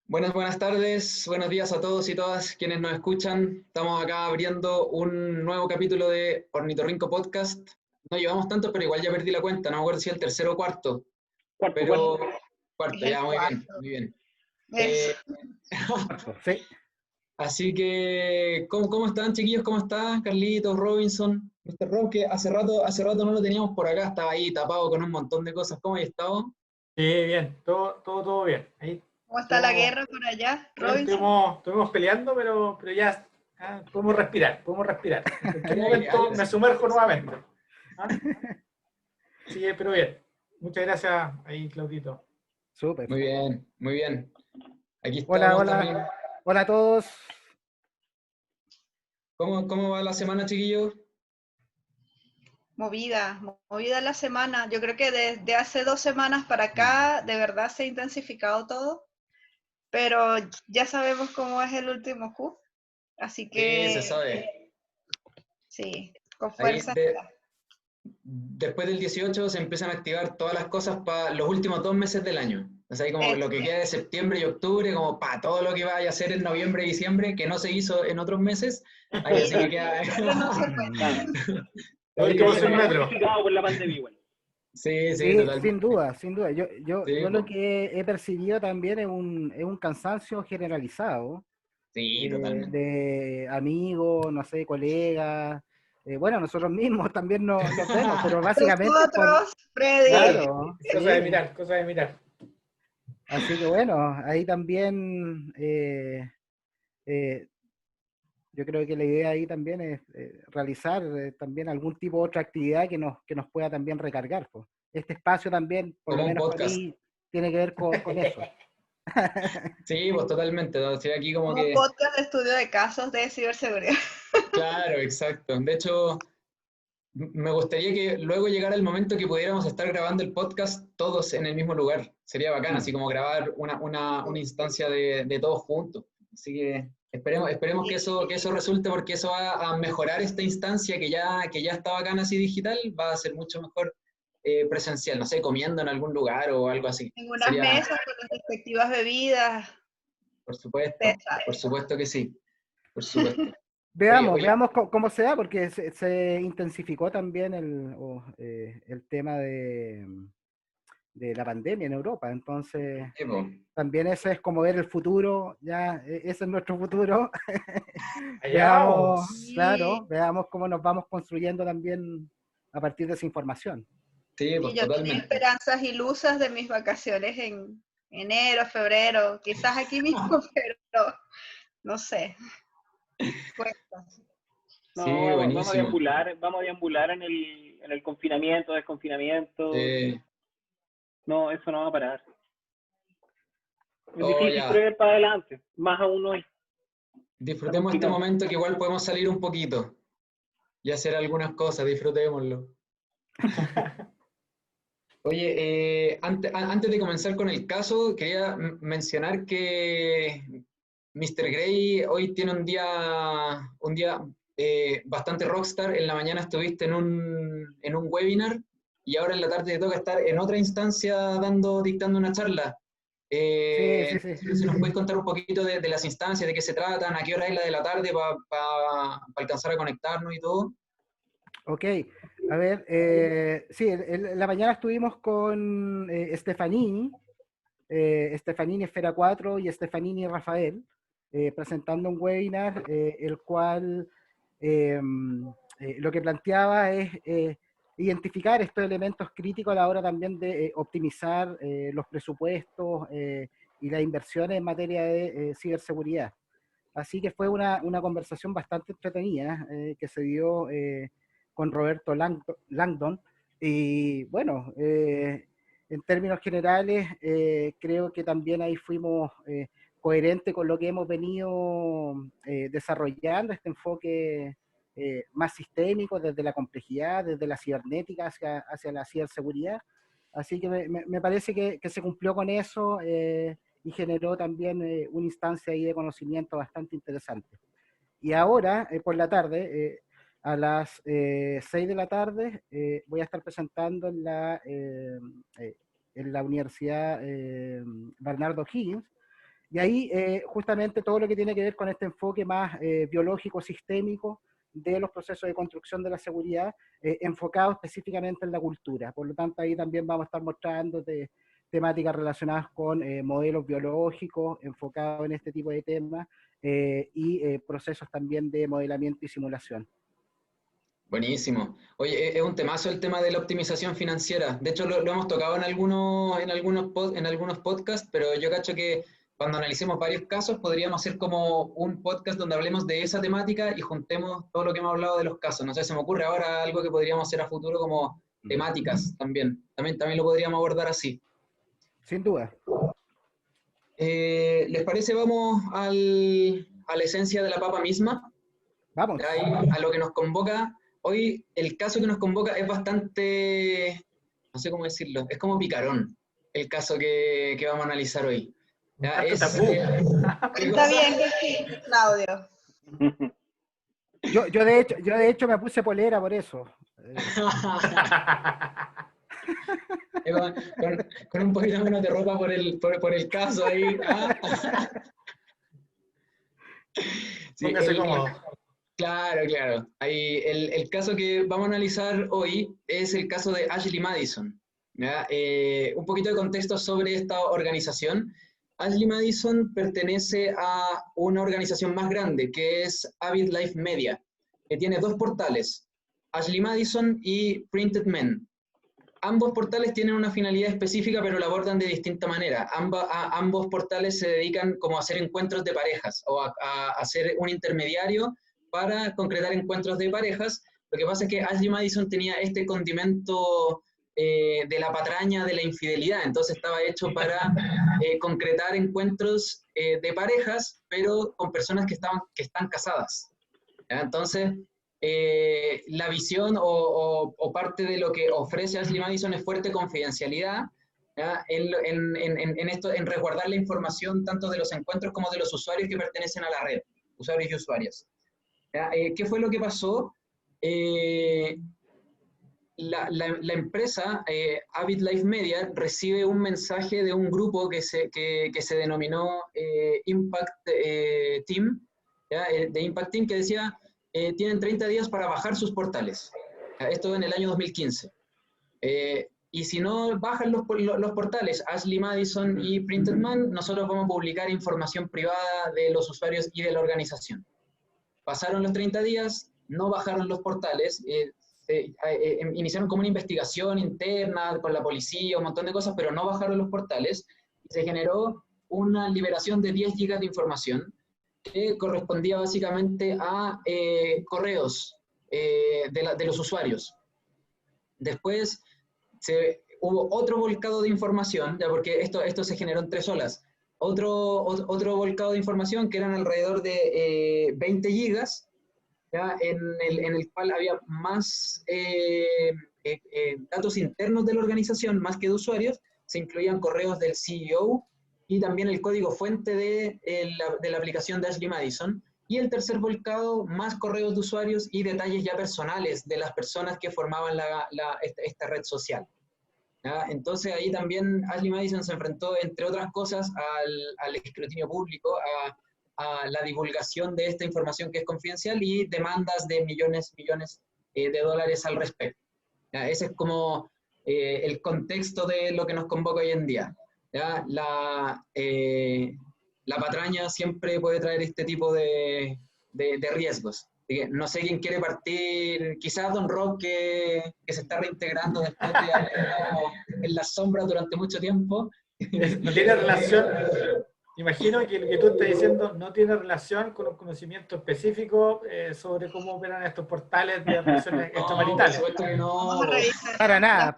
Buenas tardes, buenos días a todos y todas quienes nos escuchan. Estamos acá abriendo un nuevo capítulo de Ornitorrinco Podcast. No llevamos tanto, pero igual ya perdí la cuenta, no me acuerdo si el tercero o cuarto, pero cuarto, Es el ya, muy bien, cuarto. muy bien. Eso. Sí. Así que, ¿cómo están, chiquillos? ¿Cómo están, Carlitos, Robinson? Mr. Rob, que hace rato no lo teníamos por acá, estaba ahí tapado con un montón de cosas. ¿Cómo has estado? Sí, bien, todo bien. Ahí ¿Cómo está la guerra por allá, Robinson? estuvimos peleando, pero ya podemos respirar. En cualquier Ahí, momento me sumerjo sí. nuevamente. ¿Ah? Sí, pero bien. Muchas gracias ahí, Claudito. Súper. Muy bien, muy bien. Aquí Hola, estamos también. hola. Hola a todos. ¿Cómo va la semana, chiquillos? Movida la semana. Yo creo que desde hace 2 semanas para acá de verdad se ha intensificado todo, pero ya sabemos cómo es el último Q, así Sí, se que sabe. sí, con Ahí fuerza. después del 18 se empiezan a activar todas las cosas para los últimos 2 meses del año. O sea, ahí como lo que queda de septiembre y octubre, como para todo lo que vaya a hacer en noviembre y diciembre, que no se hizo en otros meses, ahí así que queda. No se cuenta. Hay que pasar un metro. Por la pandemia igual. Sí, Sí, sin totalmente. duda, sin duda. Yo Sí, lo po. que he percibido también es un cansancio generalizado Sí, totalmente. de amigos, no sé, colegas. Bueno, nosotros mismos también nos vemos, pero básicamente es por, Nosotros, Freddy. claro, Cosa de sí. mirar, cosa de mirar. Así que bueno, ahí también eh, yo creo que la idea ahí también es realizar también algún tipo de otra actividad que nos pueda también recargar, pues. Este espacio también, por lo Como un menos para podcast. mí, tiene que ver con eso. Sí, pues totalmente. ¿No? Estoy aquí como Un que. podcast de estudio de casos de ciberseguridad. Claro, exacto. De hecho, me gustaría que luego llegara el momento que pudiéramos estar grabando el podcast todos en el mismo lugar. Sería bacán, así como grabar una instancia de todos juntos. Así que esperemos que eso resulte, porque eso va a mejorar esta instancia que ya está bacana así digital, va a ser mucho mejor presencial, no sé, comiendo en algún lugar o algo así. En unas Sería, mesas con las respectivas bebidas. por supuesto que sí, por supuesto. Oye, Veamos cómo se da, porque se intensificó también el tema de la pandemia en Europa. Entonces, Evo, también ese es como ver el futuro, ya ese es nuestro futuro. Allá Veamos, vamos. claro, veamos cómo nos vamos construyendo también a partir de esa información. sí, Y pues yo tenía totalmente. esperanzas ilusas de mis vacaciones en enero, febrero, quizás aquí mismo, pero no sé. Cuesta. Sí, No, buenísimo. vamos a deambular en el confinamiento, desconfinamiento. Sí. No, eso no va a parar. Es Oh, difícil ya. prever para adelante, más aún hoy. Está Disfrutemos este complicado. momento que igual podemos salir un poquito y hacer algunas cosas, disfrutémoslo. Oye, antes de comenzar con el caso, quería mencionar que Mr. Grey hoy tiene un día bastante rockstar. En la mañana estuviste en un webinar y ahora en la tarde te toca estar en otra instancia dictando una charla. Sí. Si nos puedes contar un poquito de las instancias, de qué se tratan, a qué hora es la de la tarde para alcanzar a conectarnos y todo. Ok, a ver, sí, en la mañana estuvimos con Stefanini Esfera 4 y Stefanini Rafael, presentando un webinar, el cual lo que planteaba es identificar estos elementos críticos a la hora también de optimizar los presupuestos y las inversiones en materia de ciberseguridad. Así que fue una conversación bastante entretenida que se dio con Roberto Langdon. Y bueno, en términos generales, creo que también ahí fuimos coherentes con lo que hemos venido desarrollando, este enfoque más sistémico, desde la complejidad, desde la cibernética hacia la ciberseguridad. Así que me parece que se cumplió con eso y generó también una instancia ahí de conocimiento bastante interesante. Y ahora, por la tarde, a las 6 de la tarde, voy a estar presentando en la Universidad Bernardo Higgins, Y ahí justamente todo lo que tiene que ver con este enfoque más biológico, sistémico, de los procesos de construcción de la seguridad, enfocado específicamente en la cultura. Por lo tanto, ahí también vamos a estar mostrando temáticas relacionadas con modelos biológicos enfocados en este tipo de temas y procesos también de modelamiento y simulación. Buenísimo. Oye, es un temazo el tema de la optimización financiera. De hecho, lo hemos tocado en algunos podcasts, pero yo cacho que cuando analicemos varios casos podríamos hacer como un podcast donde hablemos de esa temática y juntemos todo lo que hemos hablado de los casos. No sé, se me ocurre ahora algo que podríamos hacer a futuro como temáticas también. También lo podríamos abordar así. Sin duda. ¿Les parece? Vamos a la esencia de la papa misma. Vamos. Ahí, a lo que nos convoca. Hoy el caso que nos convoca es bastante, no sé cómo decirlo, es como picarón el caso que vamos a analizar hoy. ¿Ya? Está bien que sí, Claudio. Yo de hecho me puse polera por eso. Con un poquito menos de ropa por el caso ahí. Sí, Póngase cómodo. Claro. Ahí, el caso que vamos a analizar hoy es el caso de Ashley Madison. ¿Ya? Un poquito de contexto sobre esta organización. Ashley Madison pertenece a una organización más grande, que es Avid Life Media, que tiene dos portales, Ashley Madison y Printed Men. Ambos portales tienen una finalidad específica, pero la abordan de distinta manera. Ambos portales se dedican como a hacer encuentros de parejas, o a hacer un intermediario para concretar encuentros de parejas. Lo que pasa es que Ashley Madison tenía este condimento de la patraña de la infidelidad, entonces estaba hecho para concretar encuentros de parejas, pero con personas que están casadas. ¿Ya? Entonces, la visión o parte de lo que ofrece Ashley Madison es fuerte confidencialidad, ¿ya? En resguardar la información tanto de los encuentros como de los usuarios que pertenecen a la red, usuarios y usuarias. ¿Ya? ¿Qué fue lo que pasó? La empresa Avid Life Media recibe un mensaje de un grupo que se denominó Impact Team, ¿ya? De Impact Team, que decía tienen 30 días para bajar sus portales. Esto en el año 2015. Y si no bajan los portales Ashley Madison y Printed Man, nosotros vamos a publicar información privada de los usuarios y de la organización. Pasaron los 30 días, no bajaron los portales, iniciaron como una investigación interna con la policía, un montón de cosas, pero no bajaron los portales, y se generó una liberación de 10 gigas de información que correspondía básicamente a correos de los usuarios. Después hubo otro volcado de información, ya, porque esto se generó en 3 olas, otro volcado de información que eran alrededor de 20 gigas, ¿ya? En el cual había más datos internos de la organización, más que de usuarios. Se incluían correos del CEO y también el código fuente de la aplicación de Ashley Madison. Y el tercer volcado, más correos de usuarios y detalles ya personales de las personas que formaban esta red social. ¿Ya? Entonces ahí también Ashley Madison se enfrentó, entre otras cosas, al escrutinio público, a la divulgación de esta información que es confidencial y demandas de millones de dólares al respecto. ¿Ya? Ese es como el contexto de lo que nos convoca hoy en día. ¿Ya? La patraña siempre puede traer este tipo de riesgos. No sé quién quiere partir, quizás Don Rock, que se está reintegrando después de haber estado en las sombras durante mucho tiempo. No tiene relación, imagino que lo que tú estás diciendo no tiene relación con un conocimiento específico sobre cómo operan estos portales de relaciones extramaritales. Por supuesto que no. Para nada.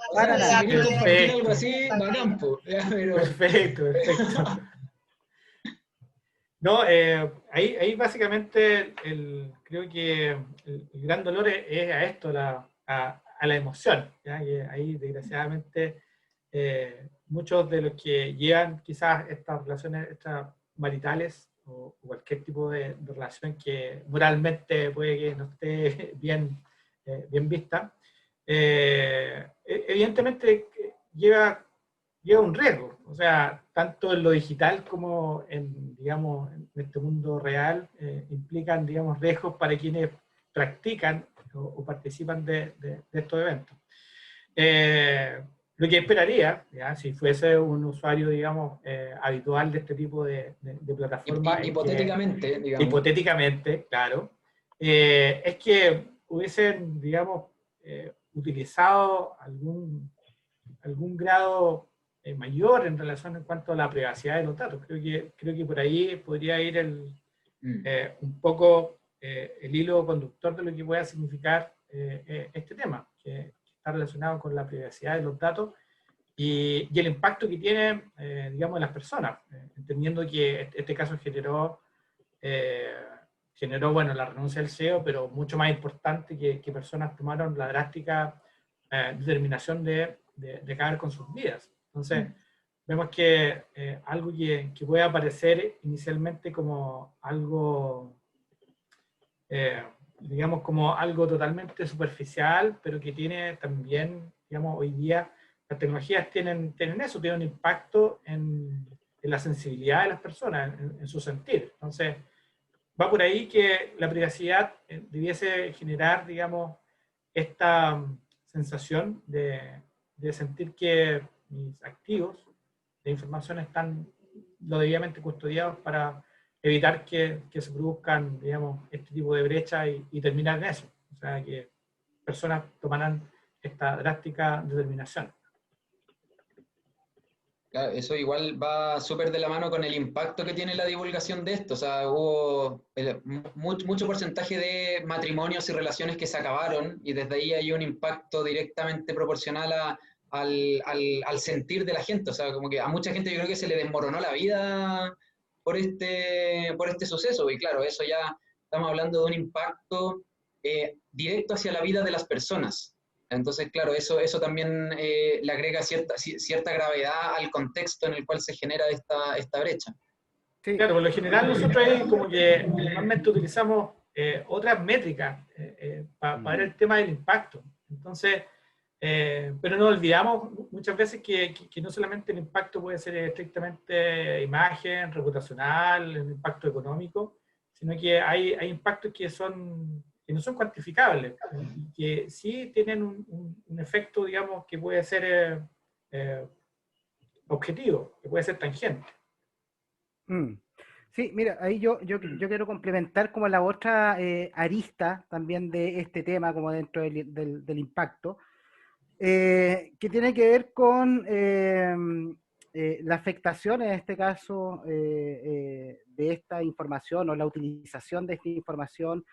Si quieres compartir algo así, bacán, pero... Perfecto. No, ahí básicamente creo que el gran dolor es a esto, a la emoción, ¿ya? Y ahí desgraciadamente muchos de los que llevan quizás estas relaciones extramaritales o cualquier tipo de relación que moralmente puede que no esté bien vista, evidentemente lleva un riesgo. O sea, tanto en lo digital como en, digamos, en este mundo real, implican, digamos, riesgos para quienes practican o participan de estos eventos. Lo que esperaría, ¿ya? Si fuese un usuario, digamos, habitual de este tipo de plataformas, Hipotéticamente, digamos. Hipotéticamente, claro, es que hubiesen, digamos, utilizado algún grado mayor en relación en cuanto a la privacidad de los datos. Creo que por ahí podría ir un poco el hilo conductor de lo que pueda significar este tema, que está relacionado con la privacidad de los datos y el impacto que tiene, digamos, en las personas, entendiendo que este caso generó, bueno, la renuncia del CEO, pero mucho más importante que personas tomaron la drástica determinación de acabar con sus vidas. Entonces, vemos que algo que puede aparecer inicialmente como algo, digamos, como algo totalmente superficial, pero que tiene también, digamos, hoy día las tecnologías tienen eso, tienen un impacto en la sensibilidad de las personas, en su sentir. Entonces, va por ahí que la privacidad debiese generar, digamos, esta sensación de sentir que mis activos de información están lo debidamente custodiados para evitar que se produzcan, digamos, este tipo de brechas y terminar en eso. O sea, que personas tomarán esta drástica determinación. Claro, eso igual va súper de la mano con el impacto que tiene la divulgación de esto. O sea, hubo mucho porcentaje de matrimonios y relaciones que se acabaron y desde ahí hay un impacto directamente proporcional al sentir de la gente. O sea, como que a mucha gente yo creo que se le desmoronó la vida por este suceso. Y claro, eso ya estamos hablando de un impacto directo hacia la vida de las personas. Entonces, claro, eso también le agrega cierta gravedad al contexto en el cual se genera esta brecha. Sí. Claro, por lo general nosotros ahí como que normalmente utilizamos otras métricas para ver el tema del impacto. Entonces, pero no olvidamos muchas veces que no solamente el impacto puede ser estrictamente imagen, reputacional, el impacto económico, sino que hay impactos que no son cuantificables, y que sí tienen un efecto, digamos, que puede ser objetivo, que puede ser tangente. Sí, mira, ahí yo quiero complementar como la otra arista también de este tema, como dentro del impacto, que tiene que ver con la afectación, en este caso, de esta información o la utilización de esta información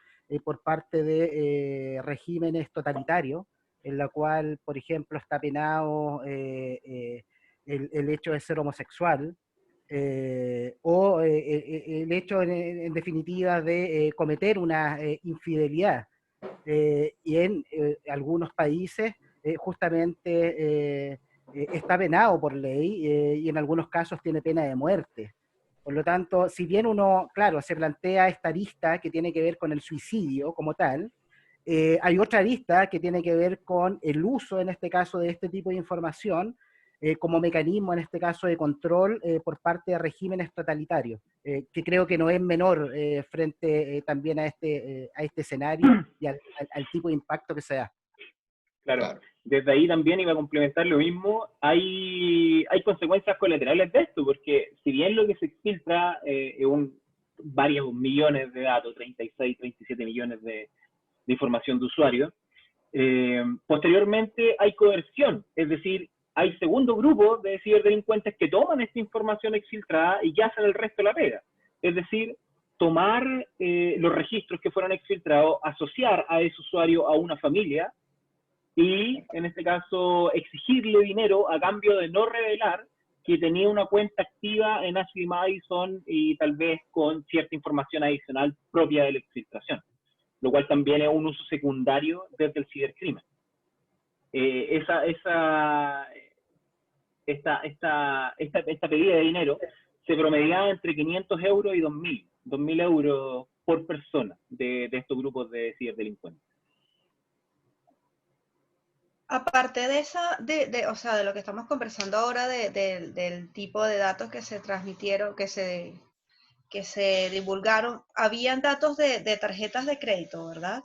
por parte de regímenes totalitarios, en la cual, por ejemplo, está penado el hecho de ser homosexual, o el hecho, en definitiva, de cometer una infidelidad. Y en algunos países justamente está penado por ley y en algunos casos tiene pena de muerte. Por lo tanto, si bien uno, claro, se plantea esta arista que tiene que ver con el suicidio como tal, hay otra arista que tiene que ver con el uso, en este caso, de este tipo de información como mecanismo, en este caso, de control por parte de regímenes totalitarios, que creo que no es menor frente también a este escenario y al tipo de impacto que se da. Claro, desde ahí también iba a complementar lo mismo, hay consecuencias colaterales de esto, porque si bien lo que se filtra es varios millones de datos, 36, 37 millones de información de usuarios, posteriormente hay coerción, es decir, hay segundo grupo de ciberdelincuentes que toman esta información exfiltrada y ya hacen el resto de la pega. Es decir, tomar los registros que fueron exfiltrados, asociar a ese usuario a una familia y, en este caso, exigirle dinero a cambio de no revelar que tenía una cuenta activa en Ashley Madison y tal vez con cierta información adicional propia de la exfiltración, lo cual también es un uso secundario desde el cibercrimen. Esta pedida de dinero se promediaba entre 500 euros y 2.000 euros por persona de estos grupos de ciberdelincuentes. Aparte de esa, o sea, de lo que estamos conversando ahora, del tipo de datos que se transmitieron, que se divulgaron, habían datos de tarjetas de crédito, ¿verdad?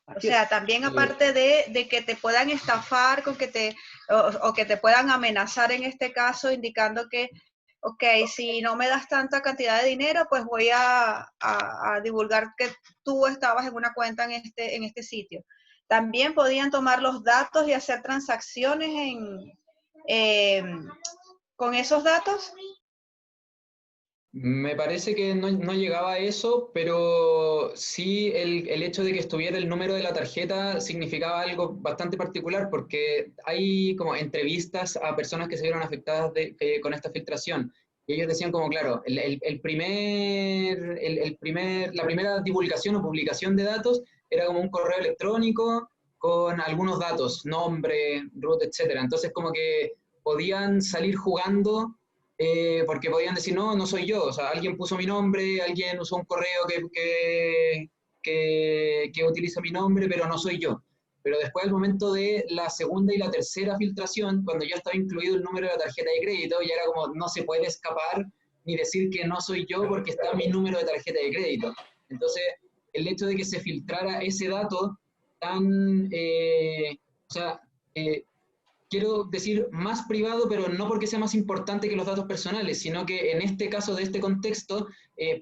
O Así es. sea, también aparte de que te puedan estafar, o que te puedan amenazar en este caso, indicando que, ok, si no me das tanta cantidad de dinero, pues voy a divulgar que tú estabas en una cuenta en este sitio. También podían tomar los datos y hacer transacciones eh, con esos datos. Me parece que no llegaba a eso, pero sí el hecho de que estuviera el número de la tarjeta significaba algo bastante particular, porque hay como entrevistas a personas que se vieron afectadas con esta filtración. Y ellos decían como, claro, la primera divulgación o publicación de datos era como un correo electrónico con algunos datos, nombre, root, etcétera. Entonces como que podían salir jugando porque podían decir, no, no soy yo, o sea, alguien puso mi nombre, alguien usó un correo que utiliza mi nombre, pero no soy yo. Pero después, al momento de la segunda y la tercera filtración, cuando ya estaba incluido el número de la tarjeta de crédito, ya era como, no se puede escapar ni decir que no soy yo porque está mi número de tarjeta de crédito. Entonces, el hecho de que se filtrara ese dato tan, o sea, quiero decir más privado, pero no porque sea más importante que los datos personales, sino que en este caso de este contexto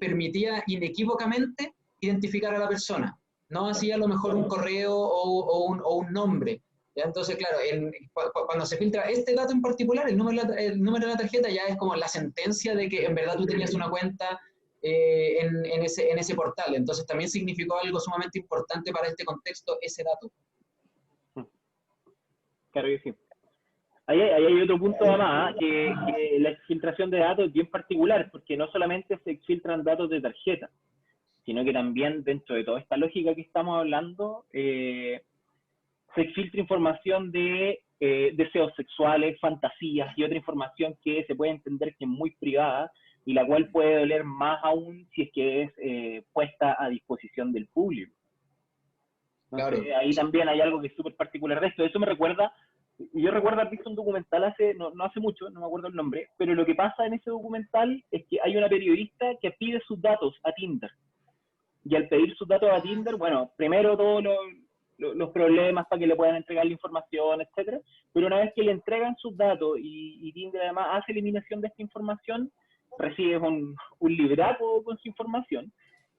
permitía inequívocamente identificar a la persona. No hacía a lo mejor un correo o un nombre. ¿Ya? Entonces, claro, cuando se filtra este dato en particular, el número de la tarjeta ya es como la sentencia de que en verdad tú tenías una cuenta en ese portal. Entonces también significó algo sumamente importante para este contexto ese dato. Claro que sí. Ahí hay otro punto además, que la exfiltración de datos es bien particular, porque no solamente se exfiltran datos de tarjeta, sino que también dentro de toda esta lógica que estamos hablando, se exfiltra información de deseos sexuales, fantasías y otra información que se puede entender que es muy privada y la cual puede doler más aún si es que es puesta a disposición del público. Entonces, Claro. ahí también hay algo que es súper particular de esto. Eso me recuerda, yo recuerdo haber visto un documental no hace mucho, no me acuerdo el nombre, pero lo que pasa en ese documental es que hay una periodista que pide sus datos a Tinder. Y al pedir sus datos a Tinder, bueno, primero todos los problemas para que le puedan entregar la información, etcétera. Pero una vez que le entregan sus datos y Tinder además hace eliminación de esta información, recibes un libraco con su información.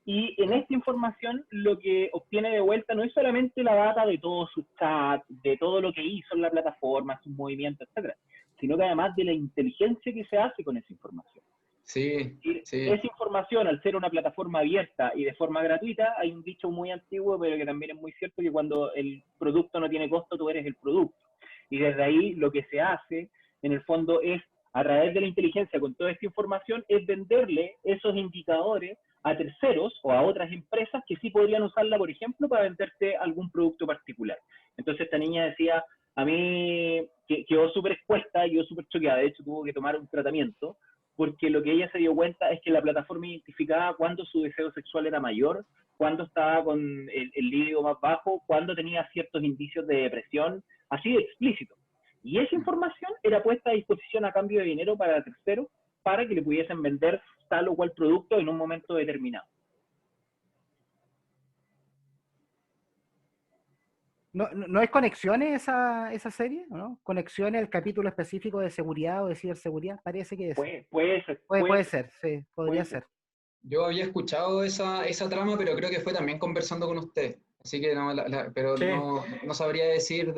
Y en esta información lo que obtiene de vuelta no es solamente la data de todos sus chats, de todo lo que hizo en la plataforma, sus movimientos, etcétera, sino que además de la inteligencia que se hace con esa información. Sí, sí. Esa información, al ser una plataforma abierta y de forma gratuita, hay un dicho muy antiguo, pero que también es muy cierto, que cuando el producto no tiene costo, tú eres el producto. Y desde ahí lo que se hace, en el fondo, es, a través de la inteligencia, con toda esta información, es venderle esos indicadores a terceros o a otras empresas que sí podrían usarla, por ejemplo, para venderte algún producto particular. Entonces esta niña decía, a mí quedó súper expuesta, quedó súper choqueada, de hecho tuvo que tomar un tratamiento, porque lo que ella se dio cuenta es que la plataforma identificaba cuándo su deseo sexual era mayor, cuándo estaba con el libido más bajo, cuándo tenía ciertos indicios de depresión, así de explícito. Y esa información era puesta a disposición a cambio de dinero para terceros, para que le pudiesen vender tal o cual producto en un momento determinado. ¿No es Conexiones esa serie? ¿No? ¿Conexiones, el capítulo específico de seguridad o de ciberseguridad? Parece que es. Puede ser. Puede ser, sí, podría ser. Yo había escuchado esa trama, pero creo que fue también conversando con usted. Así que pero sí. no sabría decir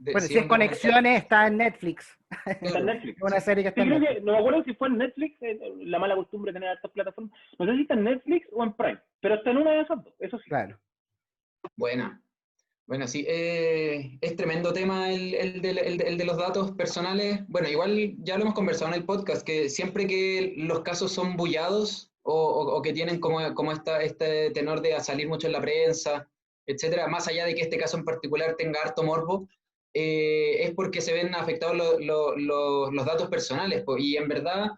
bueno, si es Conexiones, está en Netflix. Está en Netflix. Una serie que está en Netflix. No me acuerdo si fue en Netflix, la mala costumbre de tener estas plataformas. No sé si está en Netflix o en Prime, pero está en una de esas dos, eso sí. Claro. Bueno, sí, es tremendo tema el de los datos personales. Bueno, igual ya lo hemos conversado en el podcast, que siempre que los casos son bullados o que tienen como este tenor de salir mucho en la prensa, etcétera, más allá de que este caso en particular tenga harto morbo, es porque se ven afectados los datos personales. Y en verdad,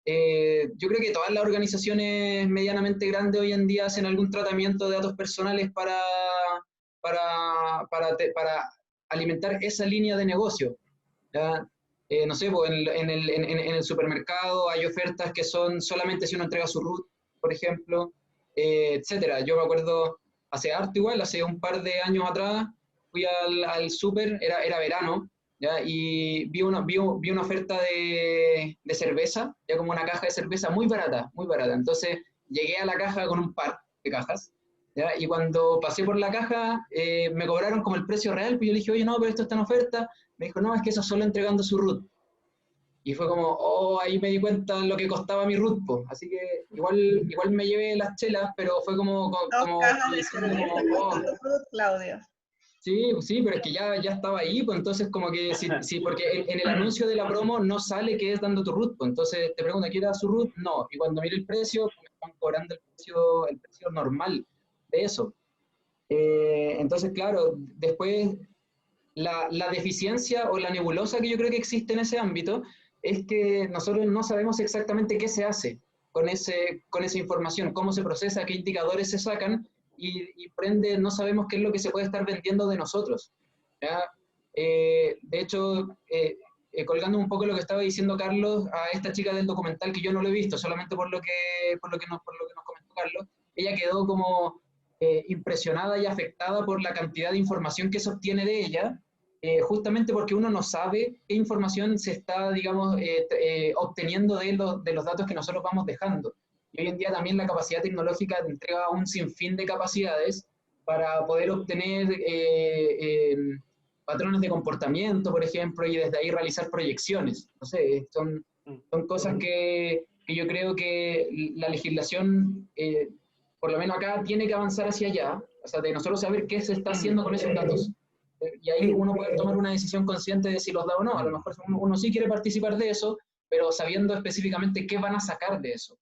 yo creo que todas las organizaciones medianamente grandes hoy en día hacen algún tratamiento de datos personales para alimentar esa línea de negocio. ¿Ya? No sé, pues, en el supermercado hay ofertas que son solamente si uno entrega su root, por ejemplo, etcétera. Yo me acuerdo hace harto igual, hace un par de años atrás, fui al súper, era verano, ¿ya? Y vi una oferta de cerveza, ya como una caja de cerveza muy barata, muy barata. Entonces llegué a la caja con un par de cajas, ¿ya? Y cuando pasé por la caja, me cobraron como el precio real, pues yo le dije, oye, no, pero esto está en oferta. Me dijo, no, es que eso es solo entregando su root. Y fue como, oh, ahí me di cuenta lo que costaba mi root, po. Así que igual me llevé las chelas, pero fue como, 2 cajas de diciendo cerveza como, oh, costando fruit, Claudio. sí, sí, pero es que ya estaba ahí, pues entonces como que, sí, porque en el anuncio de la promo no sale que es dando tu root, pues entonces te pregunta, ¿quiere dar su root? No, y cuando mire el precio, me están cobrando el precio normal de eso. Entonces, claro, después la deficiencia o la nebulosa que yo creo que existe en ese ámbito es que nosotros no sabemos exactamente qué se hace con esa información, cómo se procesa, qué indicadores se sacan y por ende no sabemos qué es lo que se puede estar vendiendo de nosotros. ¿Ya? De hecho, colgando un poco lo que estaba diciendo Carlos a esta chica del documental, que yo no lo he visto, solamente por lo que nos comentó Carlos, ella quedó como impresionada y afectada por la cantidad de información que se obtiene de ella, justamente porque uno no sabe qué información se está, digamos, obteniendo de los datos que nosotros vamos dejando. Y hoy en día también la capacidad tecnológica te entrega un sinfín de capacidades para poder obtener patrones de comportamiento, por ejemplo, y desde ahí realizar proyecciones. No sé, son cosas que yo creo que la legislación por lo menos acá, tiene que avanzar hacia allá, o sea, de nosotros saber qué se está haciendo con esos datos. Y ahí uno puede tomar una decisión consciente de si los da o no. A lo mejor uno sí quiere participar de eso, pero sabiendo específicamente qué van a sacar de eso.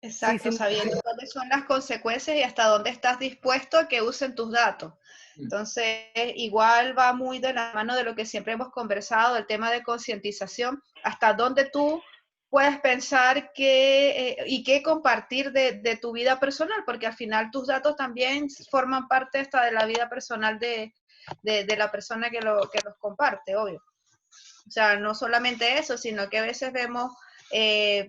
Exacto, sabiendo cuáles son las consecuencias y hasta dónde estás dispuesto a que usen tus datos. Entonces, igual va muy de la mano de lo que siempre hemos conversado, el tema de concientización, hasta dónde tú puedes pensar y qué compartir de tu vida personal, porque al final tus datos también forman parte hasta de la vida personal de la persona que los comparte, obvio. O sea, no solamente eso, sino que a veces vemos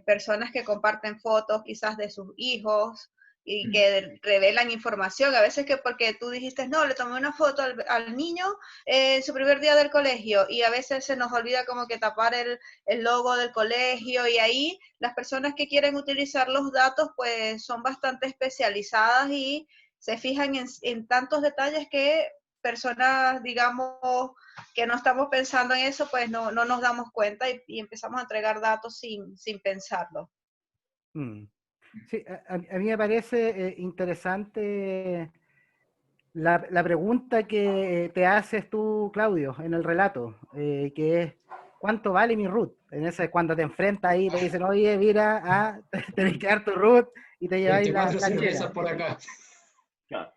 personas que comparten fotos quizás de sus hijos y que revelan información, a veces que porque tú dijiste, no, le tomé una foto al niño en su primer día del colegio, y a veces se nos olvida como que tapar el logo del colegio, y ahí las personas que quieren utilizar los datos pues son bastante especializadas y se fijan en tantos detalles que personas, digamos, que no estamos pensando en eso, pues no nos damos cuenta y empezamos a entregar datos sin pensarlo. Sí, a mí me parece interesante la pregunta que te haces tú, Claudio, en el relato, que es, ¿cuánto vale mi root? En ese, cuando te enfrentas ahí, te dicen, oye, mira, tenés que dar tu root y te lleváis 24 la cervezas chela. por acá.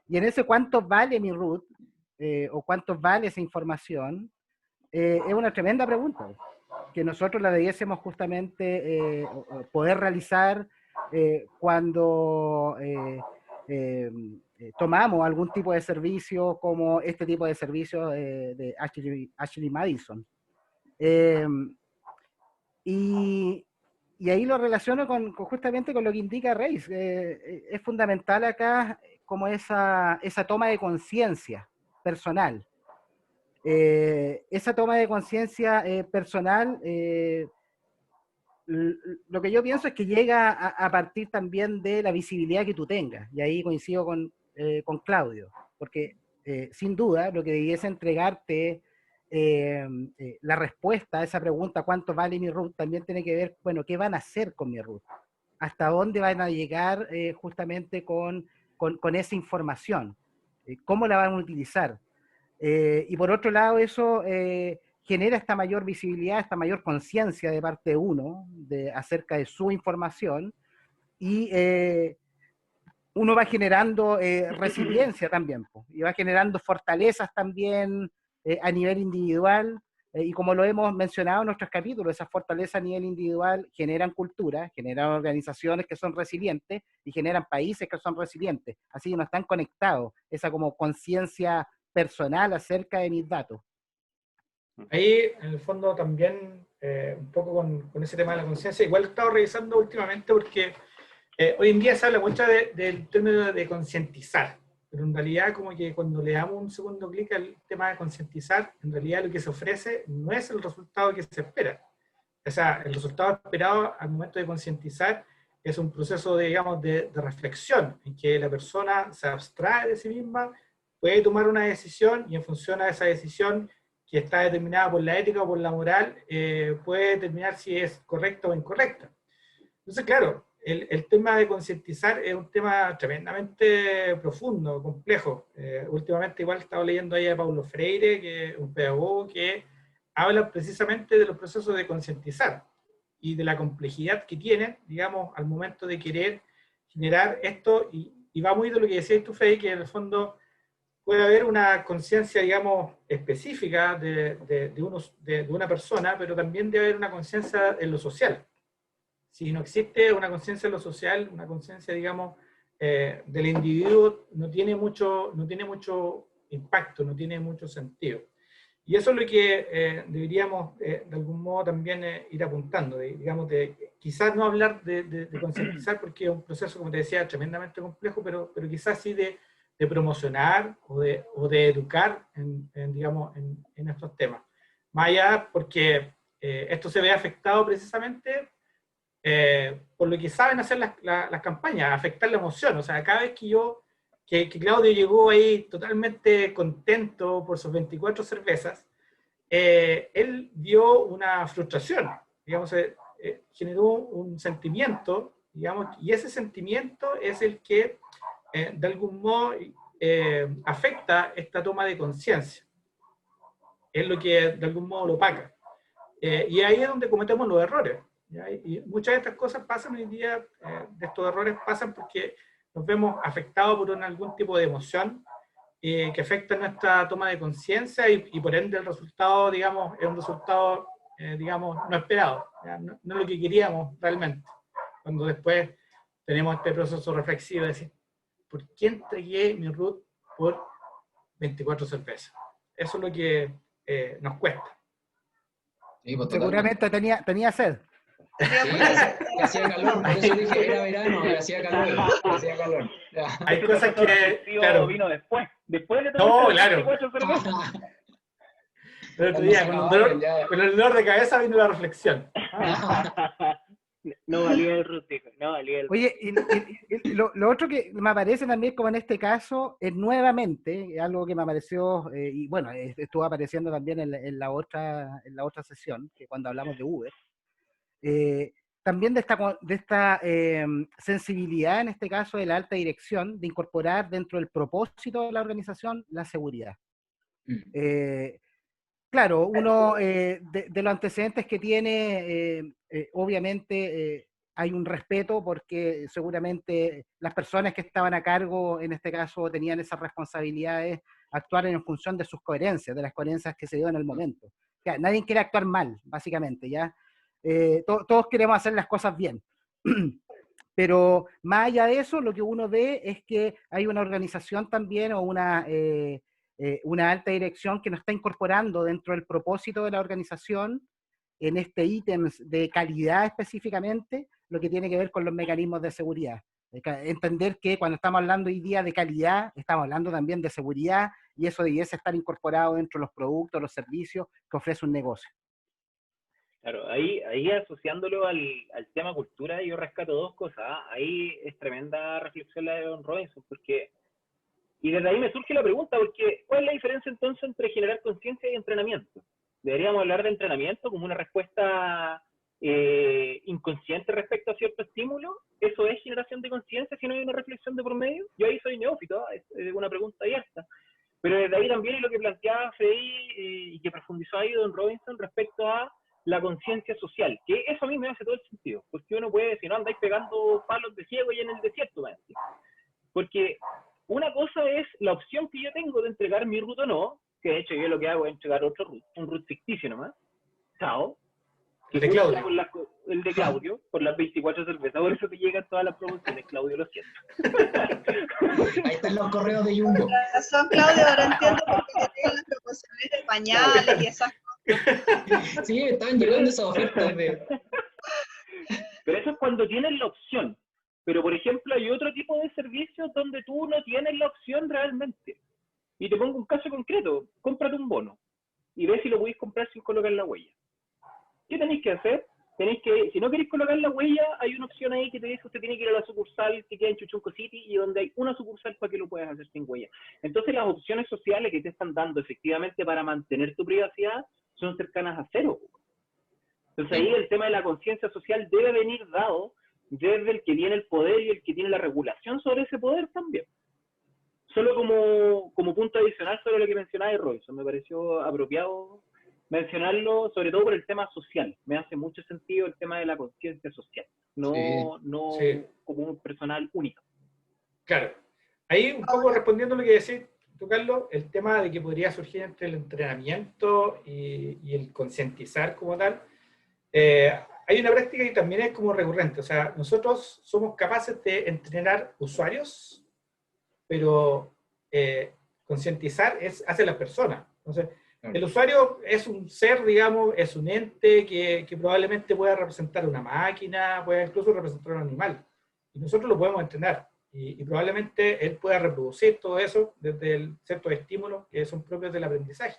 Y en ese cuánto vale mi root, o cuánto vale esa información, es una tremenda pregunta, que nosotros la debiésemos justamente poder realizar cuando tomamos algún tipo de servicio como este tipo de servicio de Ashley Madison. Y ahí lo relaciono justamente con lo que indica Reis. Es fundamental acá como esa toma de conciencia personal. Esa toma de conciencia personal, lo que yo pienso es que llega a partir también de la visibilidad que tú tengas, y ahí coincido con Claudio, porque sin duda lo que debiese entregarte la respuesta a esa pregunta, ¿cuánto vale mi root?, también tiene que ver, bueno, ¿qué van a hacer con mi root? ¿Hasta dónde van a llegar justamente con esa información? ¿Cómo la van a utilizar? Y por otro lado, eso genera esta mayor visibilidad, esta mayor conciencia de parte de uno acerca de su información, y uno va generando resiliencia también, y va generando fortalezas también a nivel individual, y como lo hemos mencionado en nuestros capítulos, esas fortalezas a nivel individual generan cultura, generan organizaciones que son resilientes y generan países que son resilientes, así que no están conectados, esa como conciencia personal acerca de mis datos. Ahí, en el fondo, también, un poco con ese tema de la conciencia, igual he estado revisando últimamente porque hoy en día se habla mucho del término de concientizar, pero en realidad como que cuando le damos un segundo clic al tema de concientizar, en realidad lo que se ofrece no es el resultado que se espera. O sea, el resultado esperado al momento de concientizar es un proceso, digamos, de reflexión, en que la persona se abstrae de sí misma, puede tomar una decisión y en función a esa decisión que está determinada por la ética o por la moral, puede determinar si es correcta o incorrecta. Entonces, claro, el tema de concientizar es un tema tremendamente profundo, complejo. Últimamente igual he estado leyendo ahí a Paulo Freire, que es un pedagogo que habla precisamente de los procesos de concientizar y de la complejidad que tienen, digamos, al momento de querer generar esto, y va muy de lo que decías tú, Fede, que en el fondo puede haber una conciencia, digamos, específica de una persona, pero también debe haber una conciencia en lo social. Si no existe una conciencia en lo social, una conciencia, digamos, del individuo, no tiene mucho impacto, no tiene mucho sentido. Y eso es lo que deberíamos, de algún modo, también ir apuntando, digamos, quizás no hablar de concientizar, porque es un proceso, como te decía, tremendamente complejo, pero quizás sí de promocionar o de educar digamos, en estos temas. Más allá, porque esto se ve afectado precisamente por lo que saben hacer las campañas, afectar la emoción. O sea, cada vez que Claudio llegó ahí totalmente contento por sus 24 cervezas, él vio una frustración, digamos, generó un sentimiento, digamos, y ese sentimiento es el que de algún modo afecta esta toma de conciencia. Es lo que de algún modo lo opaca. Y ahí es donde cometemos los errores. ¿Ya? Y muchas de estas cosas pasan hoy día, de estos errores pasan porque nos vemos afectados por algún tipo de emoción que afecta nuestra toma de conciencia y por ende el resultado, digamos, es un resultado, digamos, no esperado. No, no lo que queríamos realmente. Cuando después tenemos este proceso reflexivo de decir, ¿por qué entregué mi root por 24 cervezas? Eso es lo que nos cuesta. Sí, pues, Seguramente tenía sed. Sí, hacía calor, por eso dije, era verano, y hacía calor. Ya. Hay cosas que, claro. Vino después de No, claro. El otro día, con el dolor de cabeza vino la reflexión. No valía el rústico, no valía el... Oye, lo otro que me aparece también, como en este caso, es nuevamente, algo que me apareció, y bueno, estuvo apareciendo también en la otra sesión, que cuando hablamos de Uber, también de esta sensibilidad, en este caso, de la alta dirección, de incorporar dentro del propósito de la organización la seguridad. Claro, uno de los antecedentes que tiene, obviamente hay un respeto porque seguramente las personas que estaban a cargo, en este caso, tenían esas responsabilidades, actuar en función de sus coherencias, de las coherencias que se dio en el momento. O sea, nadie quiere actuar mal, básicamente, ¿ya? Todos queremos hacer las cosas bien. Pero más allá de eso, lo que uno ve es que hay una organización también o una alta dirección que no está incorporando dentro del propósito de la organización, en este ítem de calidad específicamente, lo que tiene que ver con los mecanismos de seguridad. Entender que cuando estamos hablando hoy día de calidad, estamos hablando también de seguridad, y eso debiese estar incorporado dentro de los productos, los servicios que ofrece un negocio. Claro, ahí asociándolo al tema cultura, yo rescato dos cosas. Ahí es tremenda reflexión la de Don Robinson, porque, y desde ahí me surge la pregunta, porque ¿cuál es la diferencia entonces entre generar conciencia y entrenamiento? ¿Deberíamos hablar de entrenamiento como una respuesta inconsciente respecto a cierto estímulo? ¿Eso es generación de conciencia si no hay una reflexión de por medio? Yo ahí soy neófito, es una pregunta abierta. Pero desde ahí también lo que planteaba Freddy y que profundizó ahí Don Robinson respecto a la conciencia social, que eso a mí me hace todo el sentido, porque uno puede decir, no andáis pegando palos de ciego y en el desierto, porque una cosa es la opción que yo tengo de entregar mi root o no, que de hecho yo lo que hago es entregar otro root, un root ficticio nomás, chao. De Claudio. el de Claudio, por las 24 cervezas. Por eso te llegan todas las promociones, Claudio, lo siento. Ahí están los correos de Jumbo. Con razón, Claudio, ahora entiendo por qué te llegan las promociones de pañales y esas cosas. Sí, estaban llegando esas ofertas de... Pero eso es cuando tienes la opción. Pero, por ejemplo, hay otro tipo de servicios donde tú no tienes la opción realmente. Y te pongo un caso concreto. Cómprate un bono y ve si lo podéis comprar sin colocar la huella. ¿Qué tenéis que hacer? Tenéis que, si no queréis colocar la huella, hay una opción ahí que te dice que usted tiene que ir a la sucursal que queda en Chuchunco City y donde hay una sucursal para que lo puedas hacer sin huella. Entonces las opciones sociales que te están dando efectivamente para mantener tu privacidad son cercanas a cero. Entonces ahí el tema de la conciencia social debe venir dado desde el que tiene el poder y el que tiene la regulación sobre ese poder también. Solo como punto adicional sobre lo que mencionaba Robinson, me pareció apropiado mencionarlo, sobre todo por el tema social. Me hace mucho sentido el tema de la conciencia social, no como un personal único. Claro. Ahí un poco respondiendo a lo que decís tú, Carlos, el tema de que podría surgir entre el entrenamiento y el concientizar como tal. Hay una práctica que también es como recurrente. O sea, nosotros somos capaces de entrenar usuarios, pero concientizar hace la persona. Entonces, el usuario es un ser, digamos, es un ente que probablemente pueda representar una máquina, pueda incluso representar un animal. Y nosotros lo podemos entrenar. Y probablemente él pueda reproducir todo eso desde ciertos estímulos que son propios del aprendizaje.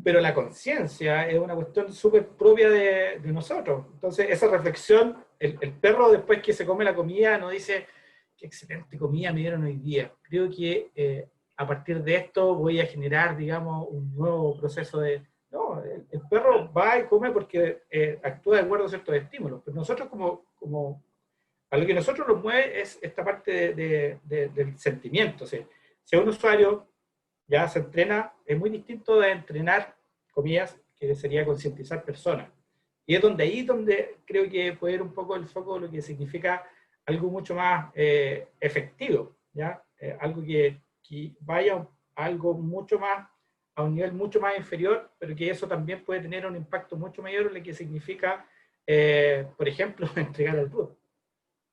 Pero la conciencia es una cuestión súper propia de nosotros. Entonces, esa reflexión, el perro después que se come la comida no dice, qué excelente comida me dieron hoy día. Creo que a partir de esto voy a generar, digamos, un nuevo proceso de... No, el perro va y come porque actúa de acuerdo a ciertos estímulos. Pero nosotros a lo que nosotros nos mueve es esta parte del sentimiento. O sea, si un usuario ya se entrena, es muy distinto de entrenar, comillas, que sería concientizar personas. Y es donde creo que puede ir un poco el foco de lo que significa algo mucho más efectivo, ¿ya? Algo que vaya a algo mucho más, a un nivel mucho más inferior, pero que eso también puede tener un impacto mucho mayor en lo que significa, por ejemplo, entregar el root.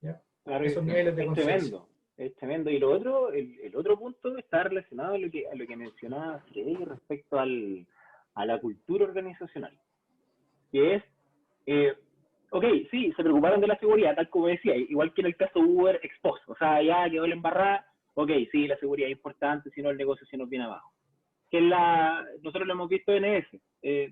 ¿Ya? Claro, Esos niveles de conciencia. Es tremendo. Y lo otro, el otro punto está relacionado a lo que mencionaba Freddy respecto a la cultura organizacional. Que es, ok, sí, se preocuparon de la seguridad, tal como decía, igual que en el caso Uber Expost. O sea, ya quedó la embarrada, ok, sí, la seguridad es importante, si no el negocio se nos viene abajo. Que nosotros lo hemos visto en ES,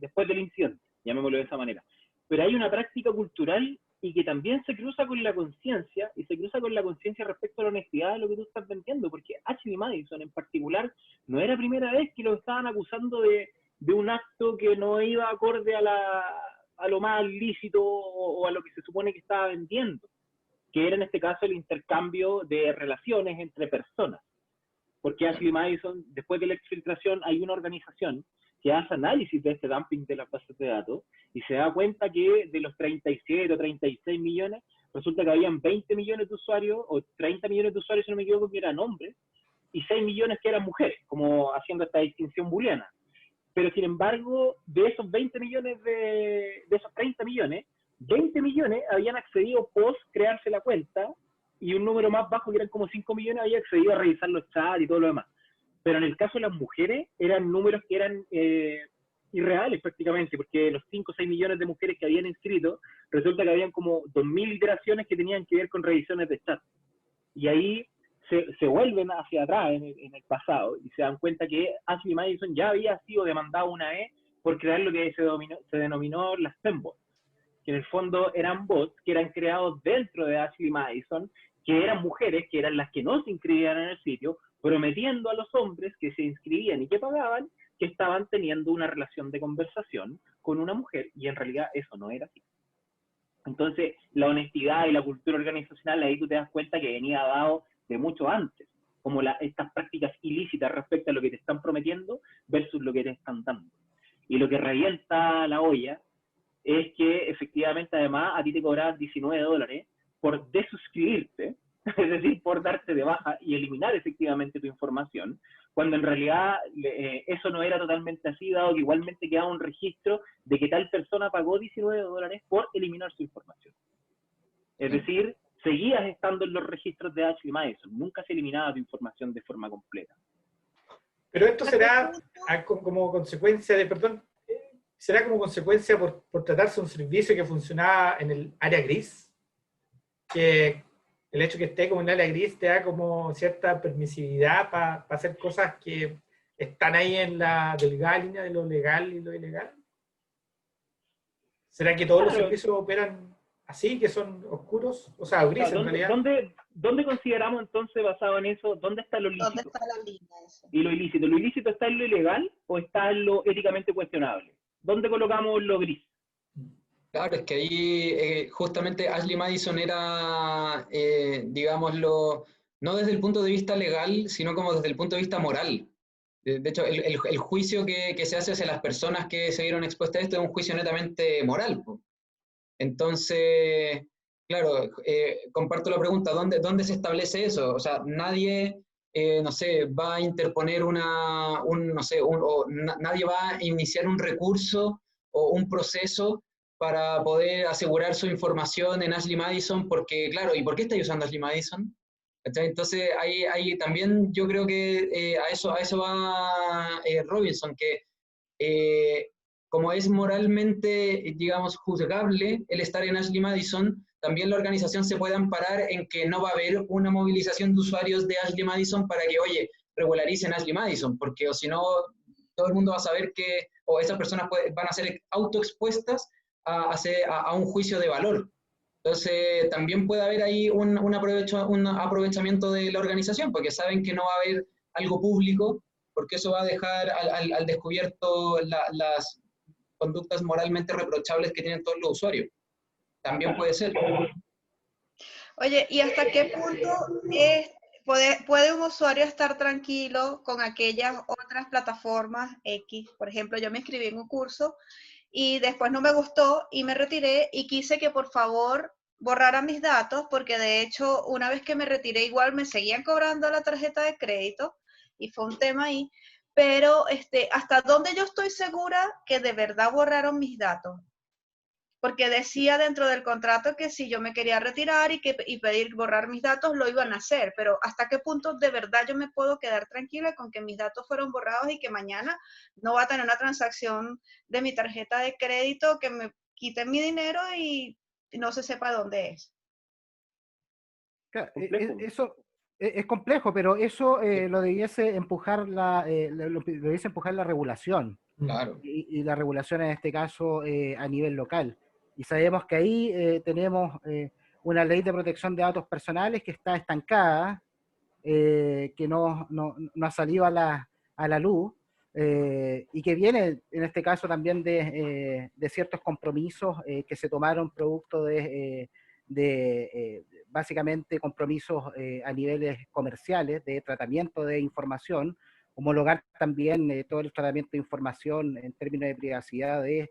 después del incidente, llamémoslo de esa manera. Pero hay una práctica cultural y que también se cruza con la conciencia, y se cruza con la conciencia respecto a la honestidad de lo que tú estás vendiendo, porque Ashley Madison en particular no era primera vez que lo estaban acusando de un acto que no iba acorde a lo más lícito o a lo que se supone que estaba vendiendo, que era en este caso el intercambio de relaciones entre personas. Porque Ashley Madison, después de la exfiltración, hay una organización que hace análisis de este dumping de las bases de datos y se da cuenta que de los 37 o 36 millones, resulta que habían 20 millones de usuarios, o 30 millones de usuarios, si no me equivoco, que eran hombres, y 6 millones que eran mujeres, como haciendo esta distinción booleana. Pero sin embargo, de esos 20 millones, de esos 30 millones, 20 millones habían accedido post crearse la cuenta, y un número más bajo, que eran como 5 millones, había accedido a revisar los chats y todo lo demás. Pero en el caso de las mujeres, eran números que eran irreales prácticamente, porque los 5 o 6 millones de mujeres que habían inscrito, resulta que habían como 2.000 iteraciones que tenían que ver con revisiones de chat. Y ahí se vuelven hacia atrás en el pasado y se dan cuenta que Ashley Madison ya había sido demandado una vez por crear lo que se denominó las fembots, que en el fondo eran bots que eran creados dentro de Ashley Madison, que eran mujeres, que eran las que no se inscribían en el sitio, prometiendo a los hombres que se inscribían y que pagaban, que estaban teniendo una relación de conversación con una mujer, y en realidad eso no era así. Entonces, la honestidad y la cultura organizacional, ahí tú te das cuenta que venía dado de mucho antes, como estas prácticas ilícitas respecto a lo que te están prometiendo versus lo que te están dando. Y lo que revienta la olla es que efectivamente además a ti te cobraban $19 por desuscribirte es decir, por darte de baja y eliminar efectivamente tu información, cuando en realidad eso no era totalmente así, dado que igualmente quedaba un registro de que tal persona pagó $19 por eliminar su información. Es decir, seguías estando en los registros de Ashley Madison, nunca se eliminaba tu información de forma completa. Pero esto será como consecuencia de, será como consecuencia por tratarse de un servicio que funcionaba en el área gris, que el hecho que esté como en el área gris te da como cierta permisividad para hacer cosas que están ahí en la delgada línea de lo legal y lo ilegal. ¿Será que todos los servicios operan así, que son oscuros? O sea, grises en realidad. ¿Dónde consideramos entonces, basado en eso, dónde está lo lícito? ¿Dónde está la línea? Eso? Y lo ilícito. ¿Lo ilícito está en lo ilegal o está en lo éticamente cuestionable? ¿Dónde colocamos lo gris? Claro, es que ahí justamente Ashley Madison era, digámoslo, no desde el punto de vista legal, sino como desde el punto de vista moral. De hecho, el juicio que se hace hacia las personas que se vieron expuestas a esto es un juicio netamente moral, po. Entonces, claro, comparto la pregunta, ¿dónde se establece eso? O sea, nadie, no sé, va a interponer nadie va a iniciar un recurso o un proceso para poder asegurar su información en Ashley Madison, porque, claro, ¿y por qué estáis usando Ashley Madison? Entonces, ahí también yo creo que a eso va Robinson, que como es moralmente, digamos, juzgable el estar en Ashley Madison, también la organización se puede amparar en que no va a haber una movilización de usuarios de Ashley Madison para que, oye, regularicen Ashley Madison, porque o si no, todo el mundo va a saber que, o esas personas van a ser autoexpuestas a un juicio de valor. Entonces, también puede haber ahí un aprovechamiento de la organización, porque saben que no va a haber algo público, porque eso va a dejar al descubierto las conductas moralmente reprochables que tienen todos los usuarios. También puede ser. Oye, ¿y hasta qué punto puede un usuario estar tranquilo con aquellas otras plataformas X? Por ejemplo, yo me inscribí en un curso y después no me gustó y me retiré y quise que por favor borraran mis datos, porque de hecho una vez que me retiré igual me seguían cobrando la tarjeta de crédito y fue un tema ahí. Pero ¿hasta dónde yo estoy segura que de verdad borraron mis datos? Porque decía dentro del contrato que si yo me quería retirar y pedir borrar mis datos, lo iban a hacer, pero ¿hasta qué punto de verdad yo me puedo quedar tranquila con que mis datos fueron borrados y que mañana no va a tener una transacción de mi tarjeta de crédito, que me quiten mi dinero y no se sepa dónde es? Claro, eso es complejo, pero eso lo debiese empujar la regulación. Claro. Y la regulación en este caso a nivel local. Y sabemos que ahí tenemos una ley de protección de datos personales que está estancada, que no ha salido a la luz, y que viene en este caso también de ciertos compromisos que se tomaron producto de básicamente compromisos a niveles comerciales de tratamiento de información, homologar también todo el tratamiento de información en términos de privacidad de